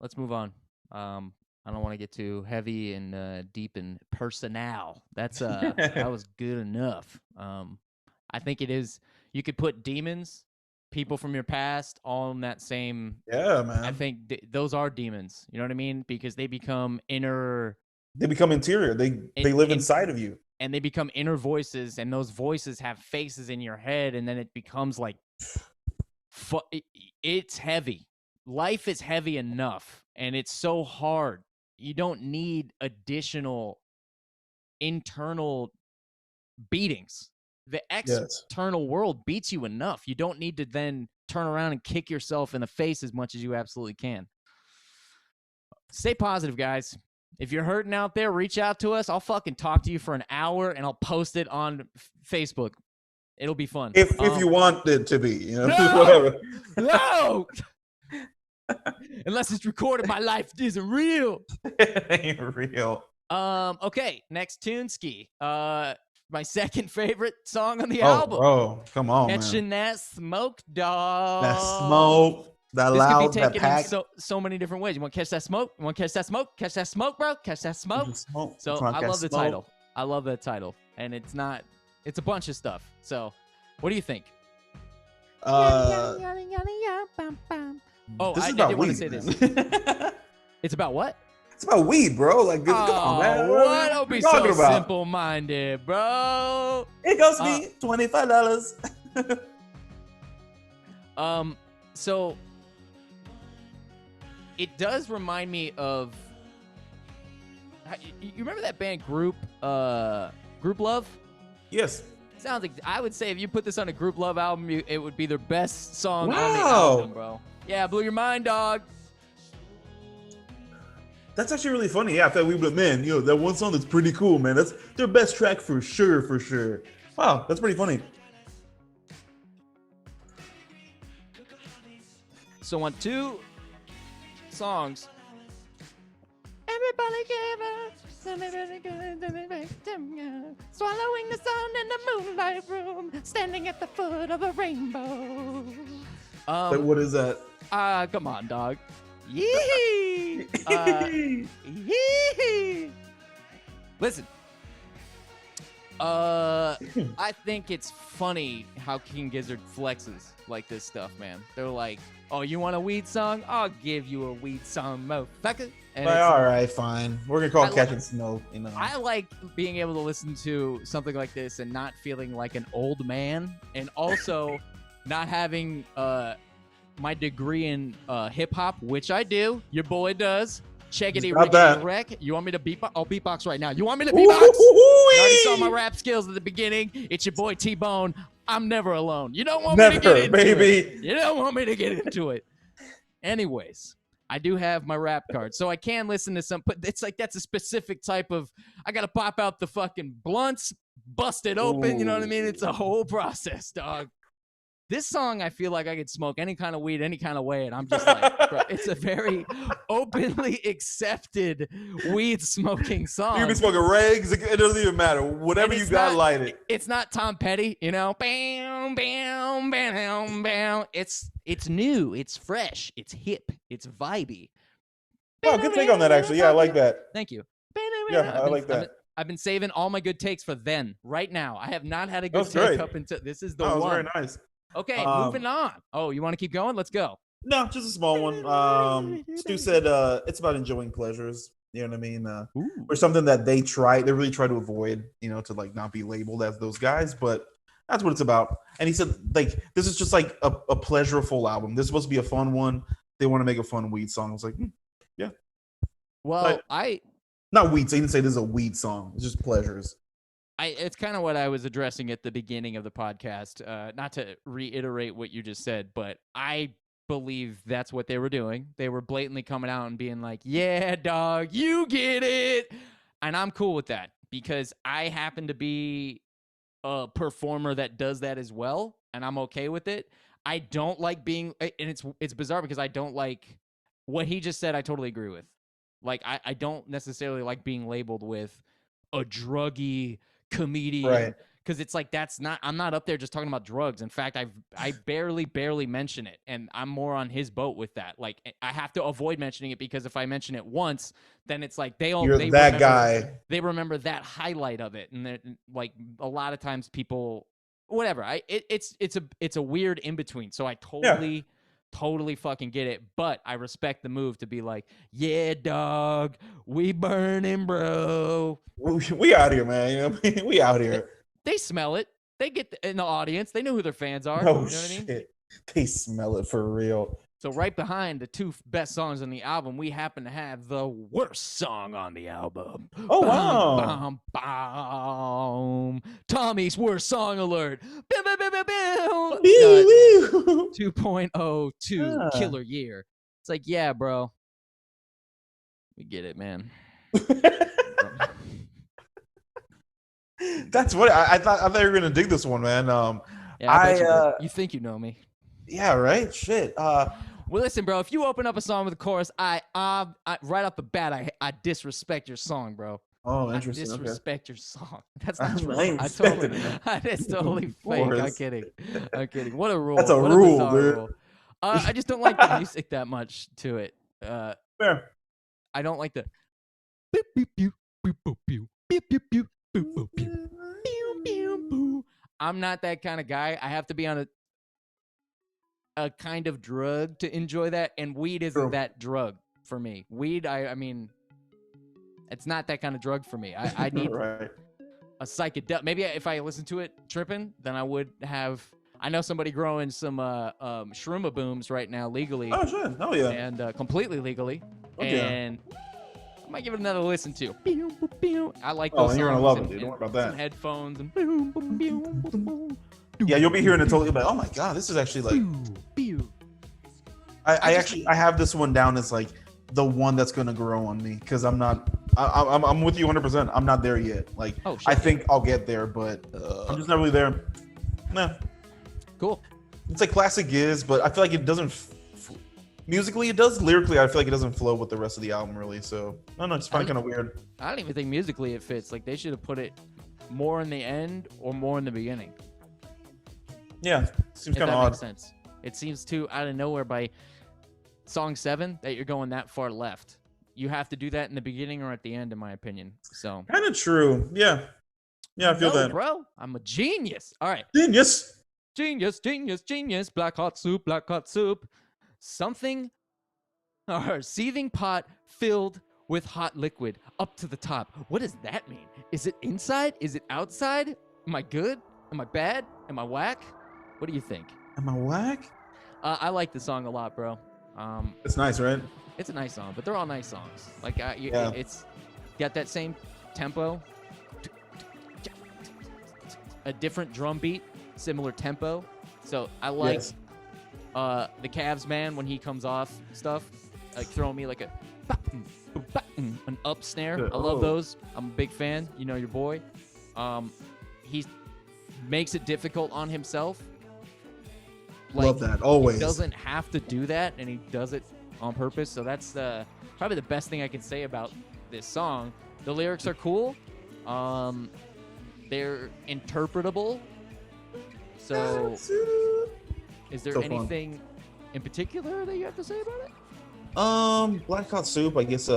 Let's move on. I don't want to get too heavy and deep in personnel. That was good enough. I think it is. You could put demons, people from your past, all in that same. Yeah, man. I think those are demons. You know what I mean? Because they become inner. They become interior. They live inside of you, and they become inner voices, and those voices have faces in your head, and then it becomes like. It's heavy. Life is heavy enough, and it's so hard. You don't need additional internal beatings. The external world beats you enough. You don't need to then turn around and kick yourself in the face as much as you absolutely can. Stay positive, guys. If you're hurting out there, reach out to us. I'll fucking talk to you for an hour, and I'll post it on Facebook. It'll be fun. If you want it to be, you know, no! No! Unless it's recorded, my life isn't real. It ain't real. Okay, next tune ski. My second favorite song on the album. Bro, come on, Catching man. that smoke, dog. That smoke, that this loud, could be taken that pack. in so many different ways. You want to catch that smoke? You want to catch that smoke? Catch that smoke, bro? Catch that smoke? So I love the title. I love that title. And it's a bunch of stuff. So what do you think? This is about I did want to weed, say man. this. It's about what? It's about weed, bro. Like, come on, man. What? Don't be so simple-minded, bro. It costs me $25. So it does remind me of. You remember that band Group Love? Yes. Sounds like I would say if you put this on a Group Love album, it would be their best song on the album, bro. Yeah, blew your mind, dog. That's actually really funny. Yeah, I thought man, that one song that's pretty cool, man. That's their best track for sure. Wow, that's pretty funny. So on 2 songs. Everybody give us swallowing the sun in the moonlight room, standing at the foot of a rainbow. What is that? Come on, dog. Yee! Yee! Listen. I think it's funny how King Gizzard flexes like this stuff, man. They're like, oh, you want a weed song? I'll give you a weed song, motherfucker. All right, fine. We're going to call it Catching Smoke. You know. I like being able to listen to something like this and not feeling like an old man, and also not having my degree in hip-hop, which I do. Your boy does. Checkity rickety wreck. You want me to beatbox? I'll beatbox right now. You want me to beatbox? You already saw my rap skills at the beginning. It's your boy T-Bone. I'm never alone. You don't want me to get into it. You don't want me to get into it. Anyways, I do have my rap card, so I can listen to some. But it's like that's a specific type of. I gotta pop out the fucking blunts, bust it open. You know what I mean? It's a whole process, dog. This song, I feel like I could smoke any kind of weed, any kind of way, and I'm just like, bro, it's a very openly accepted weed smoking song. You can be smoking regs, it doesn't even matter. Whatever you got, light it. It's not Tom Petty, you know? Bam, bam, bam, bam. It's new, it's fresh, it's hip, it's vibey. Oh, good take on that, actually. Yeah, I like that. Thank you. Yeah, I like that. I've been saving all my good takes for then, right now. I have not had a good take up until this is the one. That was very nice. Okay, moving on. Oh, you want to keep going? Let's go. No, just a small one. Stu said it's about enjoying pleasures. You know what I mean? Or something that they really try to avoid, to like not be labeled as those guys, but that's what it's about. And he said, like, this is just like a pleasureful album. This is supposed to be a fun one. They want to make a fun weed song. I was like, yeah. Well, not weed. So he didn't say this is a weed song. It's just pleasures. It's kind of what I was addressing at the beginning of the podcast. Not to reiterate what you just said, but I believe that's what they were doing. They were blatantly coming out and being like, yeah, dog, you get it. And I'm cool with that because I happen to be a performer that does that as well, and I'm okay with it. I don't like being, and it's bizarre because I don't like what he just said. I totally agree with. Like, I don't necessarily like being labeled with a druggy comedian, Right. because it's like I'm not up there just talking about drugs. In fact, I barely mention it, and I'm more on his boat with that. Like, I have to avoid mentioning it because if I mention it once, then it's like You're they that remember, guy. they remember that highlight of it, and like a lot of times people, whatever. It's a weird in between. So I totally fucking get it, but I respect the move to be like, yeah, dog, we burning, bro. We out here, man. You know what I mean? We out here. They smell it. They get in the audience. They know who their fans are. Oh You know what I mean? shit. They smell it for real. So right behind the two best songs on the album, we happen to have the worst song on the album. Oh, wow. Bum. Tommy's worst song alert. 2.02 Ah. killer year. It's like, yeah, bro. We get it, man. That's what I thought you were gonna dig this one, man. Yeah, I bet you did. You think you know me. Yeah, right. Shit. Well, listen, bro. If you open up a song with a chorus, I right off the bat, I disrespect your song, bro. Oh, interesting. I disrespect your song. That's I not true. ain't respecting it. That's totally fake. I'm kidding. What a rule. That's a What rule, bizarre dude. rule. I just don't like the music that much to it. Fair. I don't like the. Beep, beep, beep, beep, boop, beep, beep, beep, beep, boop, boop, beep. Pew, pew, boo. I'm not that kind of guy. I have to be on a kind of drug to enjoy that, and weed isn't that drug for me. Weed, I mean, it's not that kind of drug for me. I need right. a psychedelic. Maybe if I listen to it tripping, then I would have. I know somebody growing some shrooms right now legally. Oh shit! Oh yeah. And completely legally. Okay. And I might give it another listen to. I like Oh, those and you're gonna songs love it, dude. Don't worry about that. Some headphones and. Yeah, you'll be hearing it totally. Like, oh my god, this is actually like. I have this one down as like the one that's gonna grow on me because I'm not. I'm with you 100%. I'm not there yet. Like, Oh, shit. I think I'll get there, but I'm just not really there. Nah. Cool. It's like classic Giz, but I feel like it doesn't. Musically, it does. Lyrically, I feel like it doesn't flow with the rest of the album, really. So, I don't know. It's kind of weird. I don't even think musically it fits. Like, they should have put it more in the end or more in the beginning. Yeah, seems If kind that of makes odd. sense. It seems too out of nowhere by song 7 that you're going that far left. You have to do that in the beginning or at the end, in my opinion. So Kind of true. Yeah. Yeah, I feel that. bro. I'm a genius. All right. Genius. Genius. Black hot soup. Something or seething pot filled with hot liquid up to the top. What does that mean? Is it inside? Is it outside? Am I good? Am I bad? Am I whack? What do you think? Am I whack? I like the song a lot, bro. It's nice, right? It's a nice song, but they're all nice songs. Like, Yeah. it's got that same tempo, a different drum beat, similar tempo. So I like Yes. the Cavs man when he comes off stuff, like throwing me like an up snare. Good. I love Oh. those. I'm a big fan. You know your boy. He makes it difficult on himself. Love that. Always. He doesn't have to do that, and he does it on purpose. So that's probably the best thing I can say about this song. The lyrics are cool. They're interpretable. So, is there So fun. anything in particular that you have to say about it? Black hot soup. I guess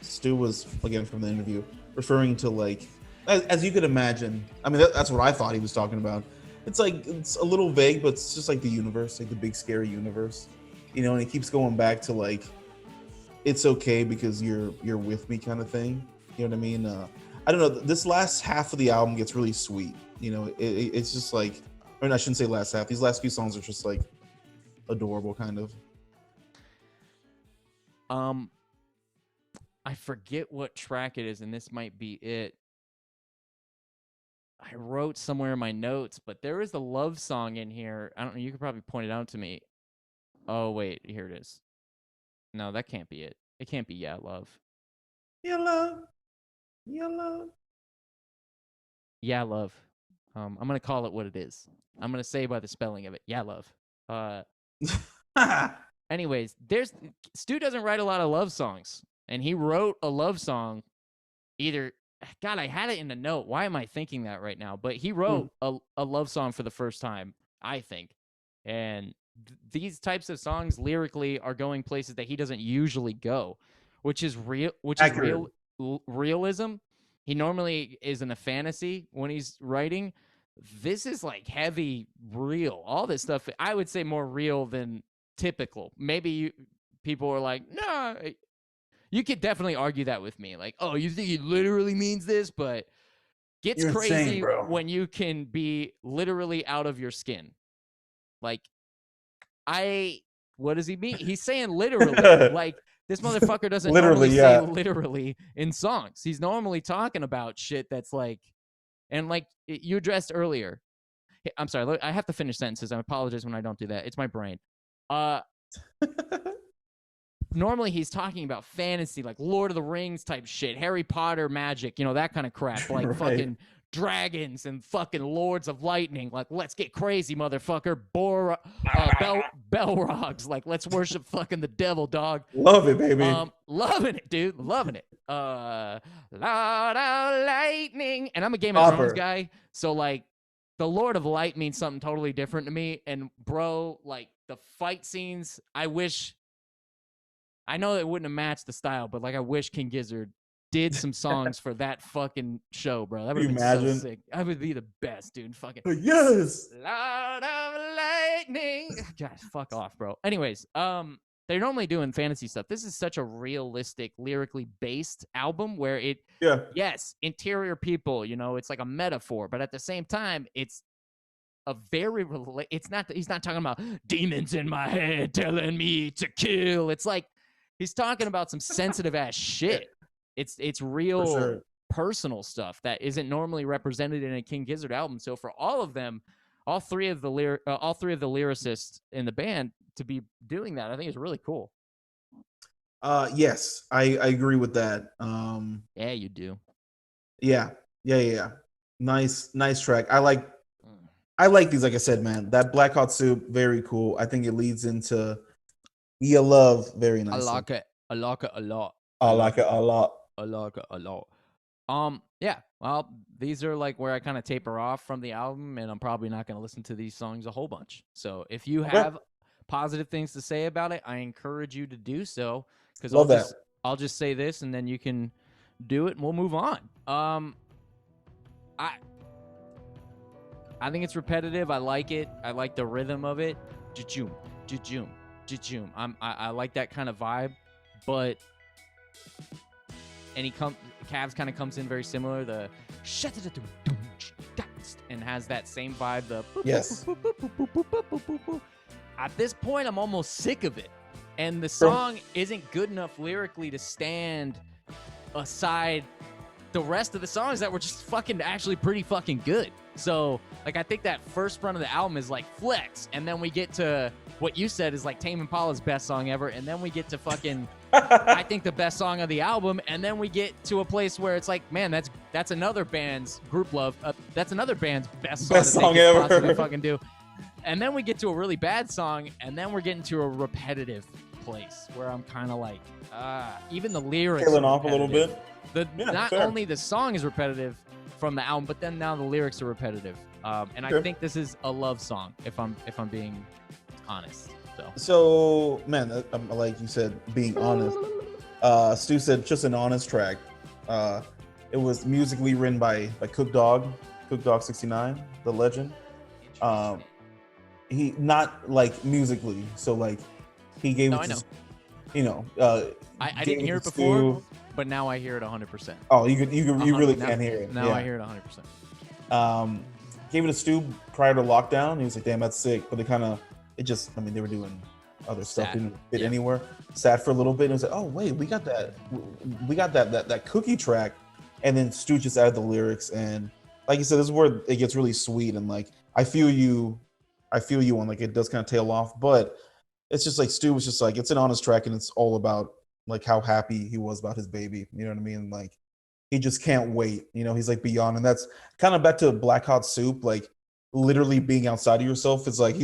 Stu was, again from the interview, referring to like, as you could imagine. I mean, that's what I thought he was talking about. It's like it's a little vague, but it's just like the universe, like the big scary universe, you know. And he keeps going back to like, it's okay because you're with me, kind of thing. You know what I mean? I don't know. This last half of the album gets really sweet. You know, it's just like, or I shouldn't say last half. These last few songs are just like adorable, kind of. I forget what track it is, and this might be it. I wrote somewhere in my notes, but there is a love song in here. I don't know. You could probably point it out to me. Oh, wait. Here it is. No, that can't be it. It can't be Yeah, Love. Yeah, love. Yeah, love. Yeah, Love. I'm gonna call it what it is. I'm gonna say by the spelling of it. Yeah, love. Anyways, Stu doesn't write a lot of love songs, and he wrote a love song. God, I had it in a note. Why am I thinking that right now? But he wrote a love song for the first time, I think, and these types of songs lyrically are going places that he doesn't usually go, which is realism. He normally is in a fantasy when he's writing. This is like heavy real. All this stuff, I would say more real than typical. Maybe people are like, no, you could definitely argue that with me. Like, oh, you think he literally means this? But gets You're crazy insane, bro. when you can be literally out of your skin. Like, what does he mean? He's saying literally. Like, this motherfucker doesn't normally say literally in songs. He's normally talking about shit that's like, and like you addressed earlier. I'm sorry, I have to finish sentences. I apologize when I don't do that. It's my brain. Normally he's talking about fantasy, like Lord of the Rings type shit, Harry Potter magic, that kind of crap, like right. Fucking dragons and fucking lords of lightning. Like, let's get crazy, motherfucker. Belrogs. Like, let's worship fucking the devil, dog. Love it, baby. Loving it, dude. Loving it. Lord of lightning. And I'm a Game of Thrones guy, so like the Lord of Light means something totally different to me. And bro, like the fight scenes, I know it wouldn't have matched the style, but like I wish King Gizzard did some songs for that fucking show, bro. That would have been so sick. I would be the best, dude. Fucking yes. Lord of lightning. God, fuck off, bro. Anyways, they're normally doing fantasy stuff. This is such a realistic, lyrically based album where yes, interior people, it's like a metaphor, but at the same time, it's a very he's not talking about demons in my head telling me to kill. It's like he's talking about some sensitive ass shit. It's real personal stuff that isn't normally represented in a King Gizzard album. So for all of them, all three of the lyricists in the band to be doing that, I think is really cool. Yes, I agree with that. Yeah, you do. Yeah. Nice track. I like these, like I said, man. That Black Hot Soup, very cool. I think it leads into Yeah Love very nicely. I like it a lot. I like it a lot. Yeah. Well, these are like where I kind of taper off from the album, and I'm probably not going to listen to these songs a whole bunch. So if you have positive things to say about it, I encourage you to do so. Because I'll just say this, and then you can do it, and we'll move on. I think it's repetitive. I like it. I like the rhythm of it. Jajum, jajum, jajum. I like that kind of vibe, but Cavs kind of comes in very similar. The and has that same vibe. The yes. At this point, I'm almost sick of it, and the song isn't good enough lyrically to stand aside the rest of the songs that were just actually pretty fucking good. So, like, I think that first run of the album is like flex, and then we get to what you said is like Tame Impala's best song ever, and then we get to fucking I think the best song of the album, and then we get to a place where it's like, man, that's another band's Group Love. That's another band's best song ever. Possibly fucking do. And then we get to a really bad song, and then we're getting to a repetitive place where I'm kind of like, even the lyrics tailing off a little bit. Not only the song is repetitive from the album, but then now the lyrics are repetitive. And I think this is a love song, if I'm being honest. So man, like you said, being honest. Stu said just an honest track. It was musically written by Cook Dog 69, the legend. He not like musically, so like he gave it to, I didn't hear it before, but now I hear it 100%. Oh, you really can hear it. Now I hear it 100%. Gave it to Stu prior to lockdown. He was like, damn, that's sick. But they were doing other stuff, didn't fit anywhere. Sat for a little bit and was like, oh wait, we got that cookie track. And then Stu just added the lyrics, and like you said, this is where it gets really sweet, and like I feel you on, like, it does kind of tail off, but it's just like Stu was just like, it's an honest track, and it's all about like how happy he was about his baby. You know what I mean? Like he just can't wait. He's like beyond, and that's kind of back to Black Hot Soup, like literally being outside of yourself. It's like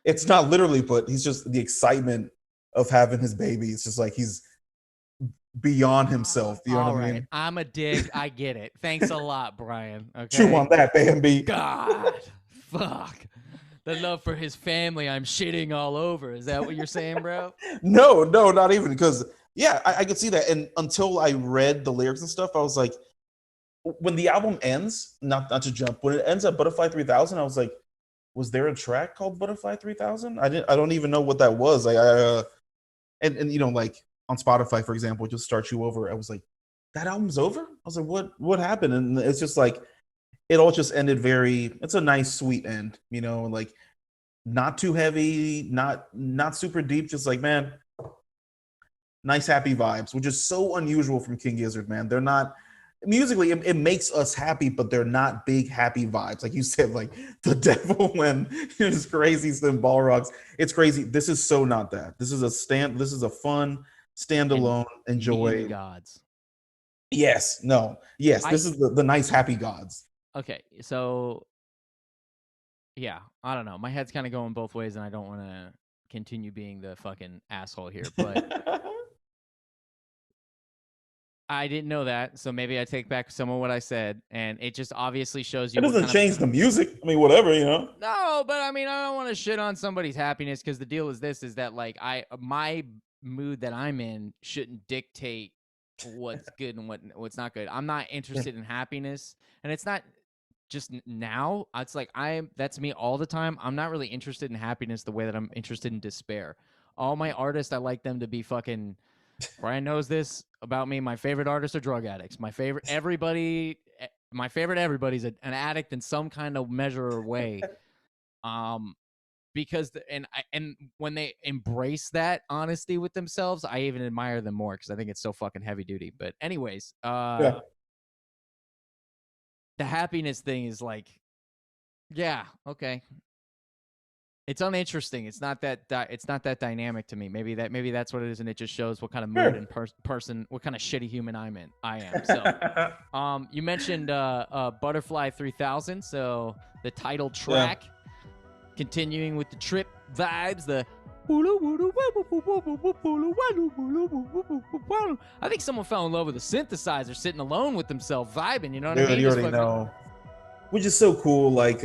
it's not literally, but he's just the excitement of having his baby. It's just like he's beyond himself. You know what I mean? I'm a dick. I get it. Thanks a lot, Brian. Okay. Chew on that, Bambi. God, fuck. The love for his family, I'm shitting all over. Is that what you're saying, bro? No, not even, because I could see that. And until I read the lyrics and stuff, I was like, when the album ends, not to jump, when it ends at Butterfly 3000, I was like, was there a track called Butterfly 3000? I don't even know what that was. And like on Spotify, for example, just Start You Over. I was like, that album's over? I was like, what happened? And it's just like, it all just ended it's a nice sweet end, like not too heavy, not super deep, just like, man, nice happy vibes, which is so unusual from King Gizzard, man. They're not musically, it makes us happy, but they're not big happy vibes. Like you said, like The Devil when it's crazy, some ball rocks. It's crazy. This is so not that. This is a fun standalone enjoy. Gods. Yes. This is the nice happy gods. Okay, so yeah, I don't know. My head's kind of going both ways, and I don't want to continue being the fucking asshole here, but I didn't know that, so maybe I take back some of what I said, and it just obviously shows you. It doesn't change the music. I mean, whatever, No, but I mean, I don't want to shit on somebody's happiness, because the deal is that like my mood that I'm in shouldn't dictate what's good and what's not good. I'm not interested in happiness, and it's not just now. It's like that's me all the time. I'm not really interested in happiness the way that I'm interested in despair. All my artists, I like them to be fucking. Brian knows this about me. My favorite artists are drug addicts. My favorite everybody's an addict in some kind of measure or way. Because and when they embrace that honesty with themselves, I even admire them more, because I think it's so fucking heavy duty. But anyways, the happiness thing is like, yeah, okay. It's uninteresting. It's not that dynamic to me. Maybe that's what it is, and it just shows what kind of mood and person, what kind of shitty human I am. So, you mentioned Butterfly 3000. So the title track, continuing with the trip vibes. I think someone fell in love with a synthesizer, sitting alone with themselves, vibing. You know what I mean? You already know. Which is so cool. Like,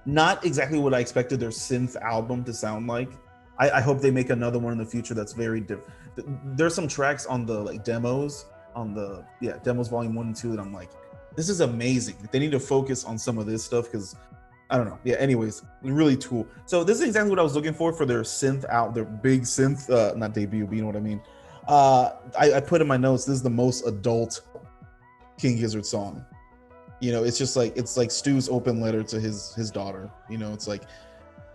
not exactly what I expected their synth album to sound like. I hope they make another one in the future that's very different. There's some tracks on the like demos, demos volume 1 and 2 that I'm like, this is amazing. They need to focus on some of this stuff, because I don't know. Yeah, anyways, really cool. So this is exactly what I was looking for their synth their big synth, not debut, but you know what I mean. I put in my notes, this is the most adult King Gizzard song. It's just like, it's like Stu's open letter to his daughter. It's like,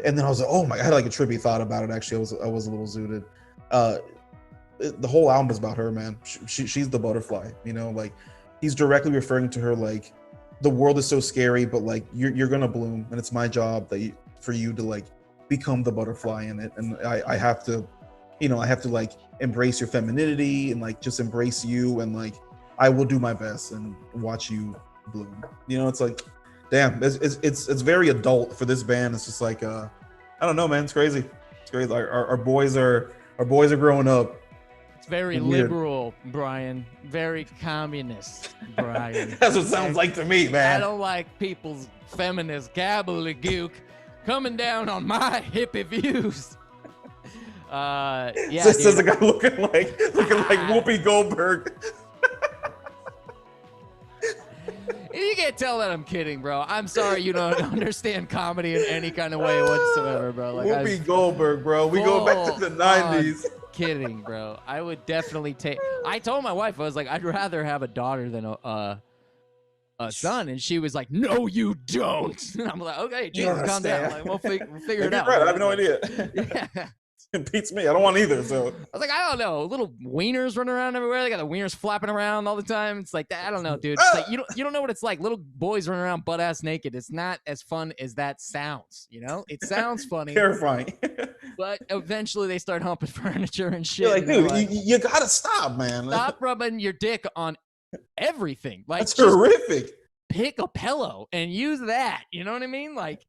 and then I was like, oh my, I had like a trippy thought about it. Actually, I was a little zooted. The whole album is about her, man. She's the butterfly. Like he's directly referring to her, like the world is so scary, but like you're gonna bloom, and it's my job for you to like become the butterfly in it. And I have to, I have to like embrace your femininity and like just embrace you, and like I will do my best and watch you bloom. It's like, damn, it's very adult for this band. It's just like, I don't know, man. It's crazy. Our boys are growing up. It's very liberal, Brian. Very communist, Brian. That's what it sounds like to me, man. I don't like people's feminist gobbledygook coming down on my hippie views. This is a guy looking like Whoopi Goldberg. You can't tell that I'm kidding, bro. I'm sorry you don't understand comedy in any kind of way whatsoever, bro. Like Whoopi Goldberg, bro. We go back to the 90s. Kidding, bro. I would definitely take. I told my wife, I was like, I'd rather have a daughter than a son, and she was like, "No, you don't." And I'm like, "Okay, Jesus, calm down. Like, we'll figure it out." Right. I have no idea. Yeah. It beats me. I don't want either. So I was like, I don't know. Little wieners running around everywhere. They got the wieners flapping around all the time. It's like, I don't know, dude. It's like you don't know what it's like. Little boys running around butt ass naked. It's not as fun as that sounds. It sounds funny, terrifying. But eventually they start humping furniture and shit. You're like, dude, you gotta stop, man. Stop rubbing your dick on everything. Like, That's horrific. pick a pillow and use that. You know what I mean? Like,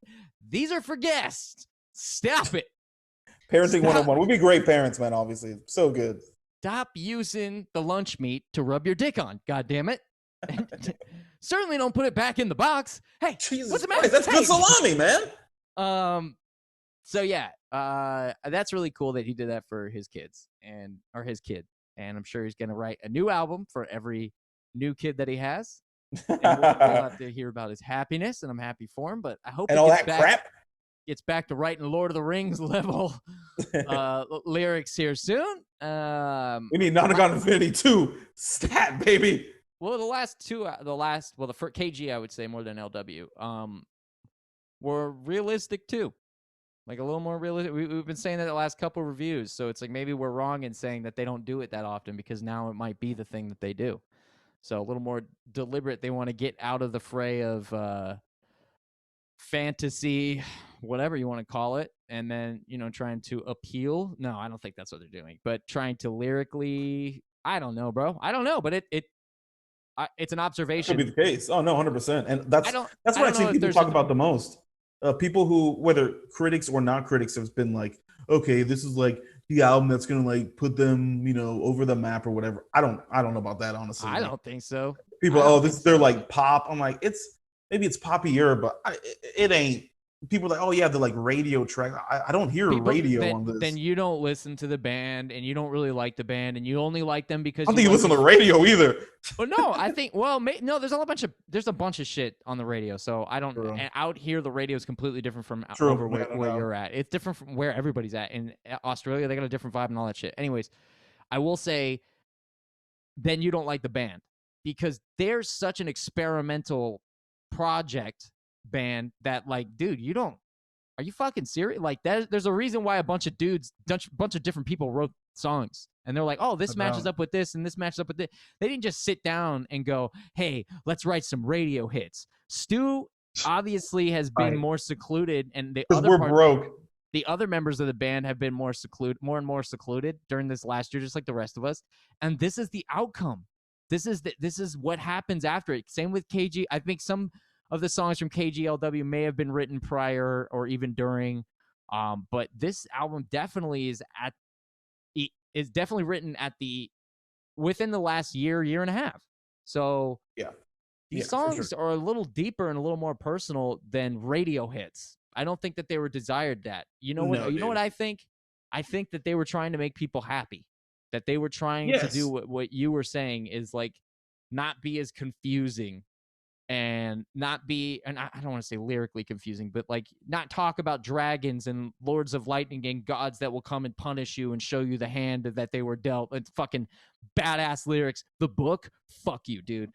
these are for guests. Stop it. Parenting 101. We'd be great parents, man, obviously. So good. Stop using the lunch meat to rub your dick on. God damn it. Certainly don't put it back in the box. Hey, Jesus what's the matter? Christ, that's Hey. good salami, man. So yeah, that's really cool that he did that for his kids or his kid. And I'm sure he's going to write a new album for every new kid that he has. And we'll have to hear about his happiness, and I'm happy for him. But I hope And he all gets that crap. gets back to writing Lord of the Rings level lyrics here soon. We need Nonagon Infinity 2. Stat, baby. Well, the first KG, I would say more than LW, were realistic too. Like a little more realistic. We've been saying that the last couple of reviews, so it's like maybe we're wrong in saying that they don't do it that often because now it might be the thing that they do. So a little more deliberate. They want to get out of the fray of fantasy, whatever you want to call it, and then, trying to appeal. No, I don't think that's what they're doing, but trying to lyrically, I don't know, bro. I don't know, but it's an observation. Could be the case. Oh no, 100%. And that's what I see people talk about the most. People who, whether critics or not critics, have been like, okay, this is like the album that's gonna like put them, over the map or whatever. I don't know about that, honestly. I don't think so. People, they're like pop. I'm like, maybe it's poppier, but it ain't. People are like, oh yeah, the like radio track. I don't hear radio on this. Then you don't listen to the band, and you don't really like the band, and you only like them because I don't think you listen to the radio either. Well, no, I think no. There's a bunch of shit on the radio, so I don't. True. And out here, the radio is completely different from True. over where you're at. It's different from where everybody's at. In Australia, they got a different vibe and all that shit. Anyways, I will say, then you don't like the band because they're such an experimental project band that, like, dude, are you fucking serious? Like, there's a reason why a bunch of different people wrote songs, and they're like, oh, this matches up with this and this matches up with this. They didn't just sit down and go, hey, let's write some radio hits. Stu obviously has been more secluded, and the other members of the band have been more and more secluded during this last year, just like the rest of us. And this is the outcome. This is what happens after it. Same with KG. I think some of the songs from KGLW may have been written prior or even during, but this album definitely is definitely written within the last year and a half. So yeah, these songs are a little deeper and a little more personal than radio hits. I don't think that they were desired that. You know what I think? I think that they were trying to make people happy. That they were trying to do what you were saying is like not be as confusing and not be, and I don't want to say lyrically confusing, but like not talk about dragons and lords of lightning and gods that will come and punish you and show you the hand that they were dealt. It's fucking badass lyrics. The book, fuck you, dude.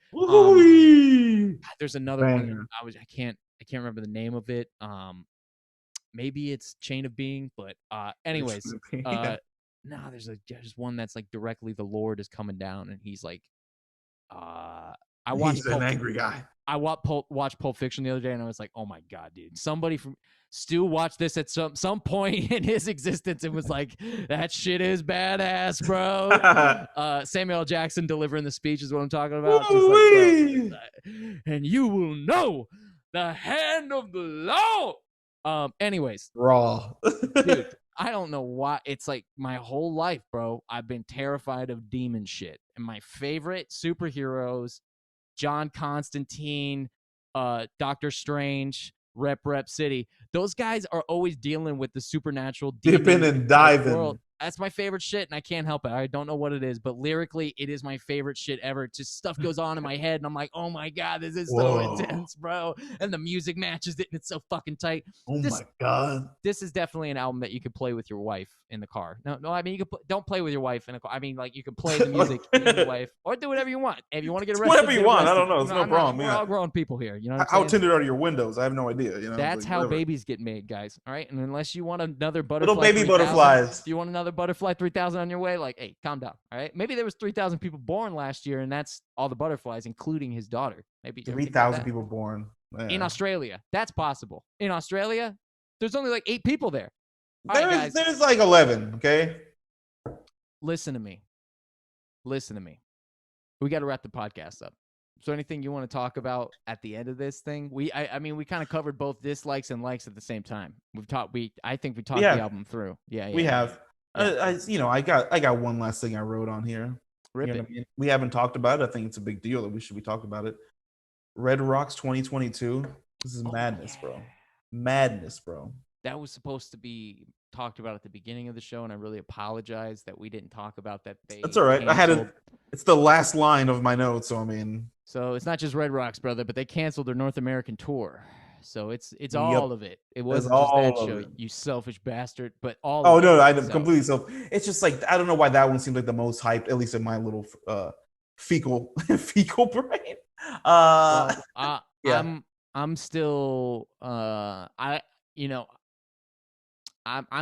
There's another one. I can't remember the name of it. Maybe it's Chain of Being, but anyways, no, there's one that's like directly the Lord is coming down, and he's like, he's an angry guy. I watched Pulp Fiction the other day, and I was like, oh my god, dude! Somebody from Stu watched this at some point in his existence and was like, that shit is badass, bro. Samuel L. Jackson delivering the speech is what I'm talking about. Just like, and you will know the hand of the Lord. Anyways, raw, dude. I don't know why. It's like my whole life, bro, I've been terrified of demon shit. And my favorite superheroes, John Constantine, Doctor Strange, Rep City, those guys are always dealing with the supernatural dipping and diving world. That's my favorite shit, and I can't help it. I don't know what it is, but lyrically, it is my favorite shit ever. Just stuff goes on in my head, and I'm like, oh my god, this is so intense, bro. And the music matches it, and it's so fucking tight. My god. This is definitely an album that you could play with your wife in the car. No, I mean, don't play with your wife in a car. I mean, like, you can play the music with your wife, or do whatever you want. If you want to get arrested, whatever you want. I don't know. It's no problem. We're all grown people here. You know, how tinted are your windows? I have no idea. You know, that's how babies get made, guys. All right, and unless you want another butterfly, little baby butterflies. If you want another butterfly 3000 on your way, like, hey, calm down. All right, maybe there was 3,000 people born last year, and that's all the butterflies, including his daughter. Maybe 3,000 people born in Australia. That's possible. In Australia, there's only like 8 people there. There's like 11. Okay. Listen to me. we got to wrap the podcast up. So anything you want to talk about at the end of this thing? I mean, we kind of covered both dislikes and likes at the same time. I think we talked the album through. Yeah, we have. Yeah. I got one last thing I wrote on here. Rip you know it. what I mean? We haven't talked about it. I think it's a big deal that we should be talking about it. Red Rocks 2022. This is madness, bro. Madness, bro. That was supposed to be talked about at the beginning of the show, and I really apologize that we didn't talk about that. That's all right. It's the last line of my notes, so I mean. So it's not just Red Rocks, brother, but they canceled their North American tour. So it's all of it. It wasn't just that show, you selfish bastard, but all of it. No, I completely it's just like I don't know why that one seemed like the most hyped, at least in my little fecal brain. Yeah. I'm still I'm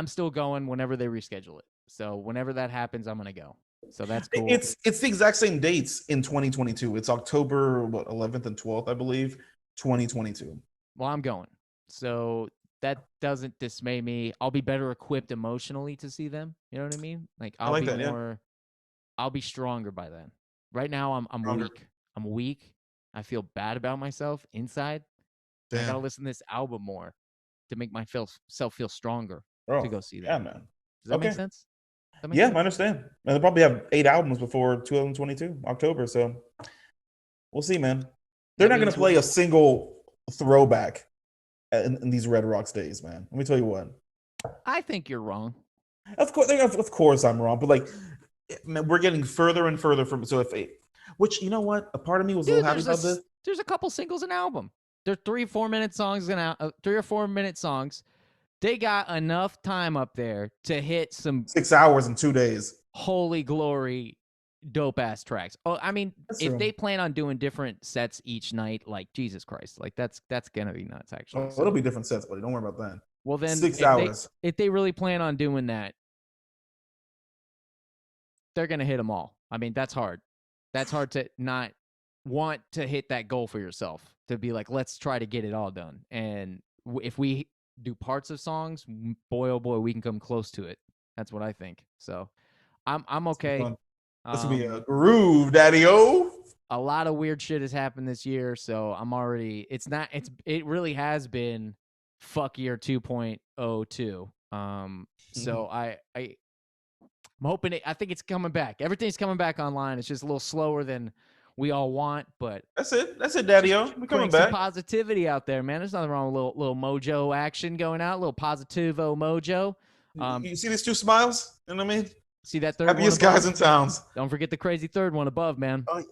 still going whenever they reschedule it. So whenever that happens, I'm gonna go. So that's cool. It's the exact same dates in 2022. It's October 11th and 12th, I believe, 2022. Well, I'm going. So that doesn't dismay me. I'll be better equipped emotionally to see them. You know what I mean? Like I'll be stronger by then. Right now I'm weak. I'm weak. I feel bad about myself inside. I gotta listen to this album more to make myself feel stronger to go see that. Yeah, man. Does that make sense? I understand. And they'll probably have 8 albums before 2022, October. So we'll see, man. They're not going to play a single throwback in these Red Rocks days, man. Let me tell you what. I think you're wrong. Of course I'm wrong. But, like, man, we're getting further and further from. So which, you know what? A part of me was a little happy about this. There's a couple singles an album. They're 3 or 4 minute songs. 3 or 4 minute songs. They got enough time up there to hit some 6 hours in 2 days. Holy glory, dope ass tracks. Oh, I mean, if they plan on doing different sets each night, like Jesus Christ, like that's gonna be nuts. Actually, it'll be different sets, buddy. Don't worry about that. Well, then 6 hours. If they really plan on doing that, they're gonna hit them all. I mean, that's hard. That's hard to not want to hit that goal for yourself. To be like, let's try to get it all done. And if we do parts of songs, boy oh boy, we can come close to it. That's what I think. So I'm okay. This will be a groove, daddy-o. A lot of weird shit has happened this year, so I'm already it really has been fuck year 2.02. So I'm hoping I think it's coming back. Everything's coming back online. It's just a little slower than we all want, but that's it, daddy-o. We're coming back. Some positivity out there, man. There's nothing wrong with little mojo action going out, a little positivo mojo. You see these 2 smiles? You know what I mean? See that third happiest one guys in towns. Don't forget the crazy third one above, man. Oh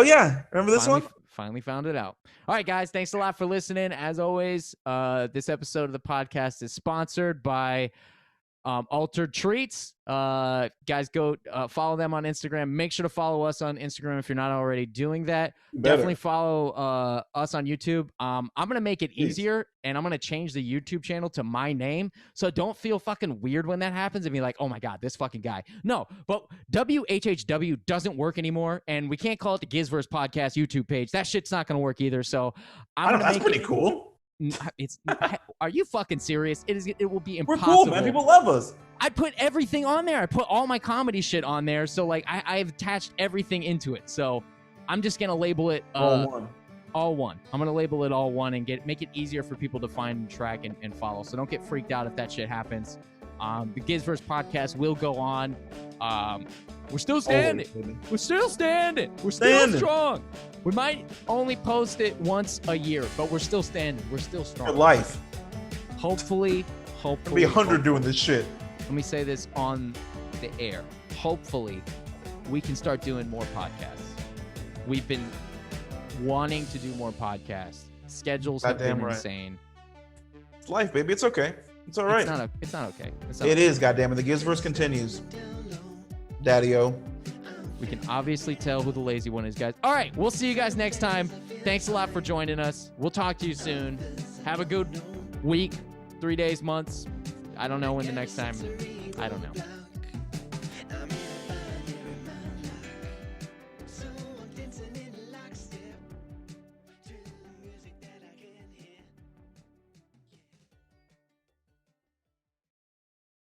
yeah. Remember this one? Finally found it out. All right, guys. Thanks a lot for listening. As always, this episode of the podcast is sponsored by Altered Treats. Guys, go follow them on Instagram. Make sure to follow us on Instagram if you're not already doing that. Definitely follow us on YouTube. I'm gonna make it easier, and I'm gonna change the YouTube channel to my name, so don't feel fucking weird when that happens and be like, oh my god, this fucking guy. No, but WHHW doesn't work anymore, and we can't call it the Gizzverse podcast YouTube page. That shit's not gonna work either. So that's pretty cool. Are you fucking serious? It will be impossible. We're cool, man. People love us. I put everything on there. I put all my comedy shit on there. So like I've attached everything into it. So I'm just gonna label it all one. I'm gonna label it all one and make it easier for people to find and track and follow. So don't get freaked out if that shit happens. The Gizzverse podcast will go on. We're still standing. We're still standing. We're still strong. We might only post it once a year, but we're still standing. We're still strong. Good life. Hopefully. There'll be 100 doing this shit. Let me say this on the air. Hopefully, we can start doing more podcasts. We've been wanting to do more podcasts. Schedules have been insane. It's life, baby. It's okay. It's all right. It's not okay. It is, goddammit. The Gizzverse continues. Daddy-o. We can obviously tell who the lazy one is, guys. All right, we'll see you guys next time. Thanks a lot for joining us. We'll talk to you soon. Have a good week, 3 days, months. I don't know when the next time. I don't know.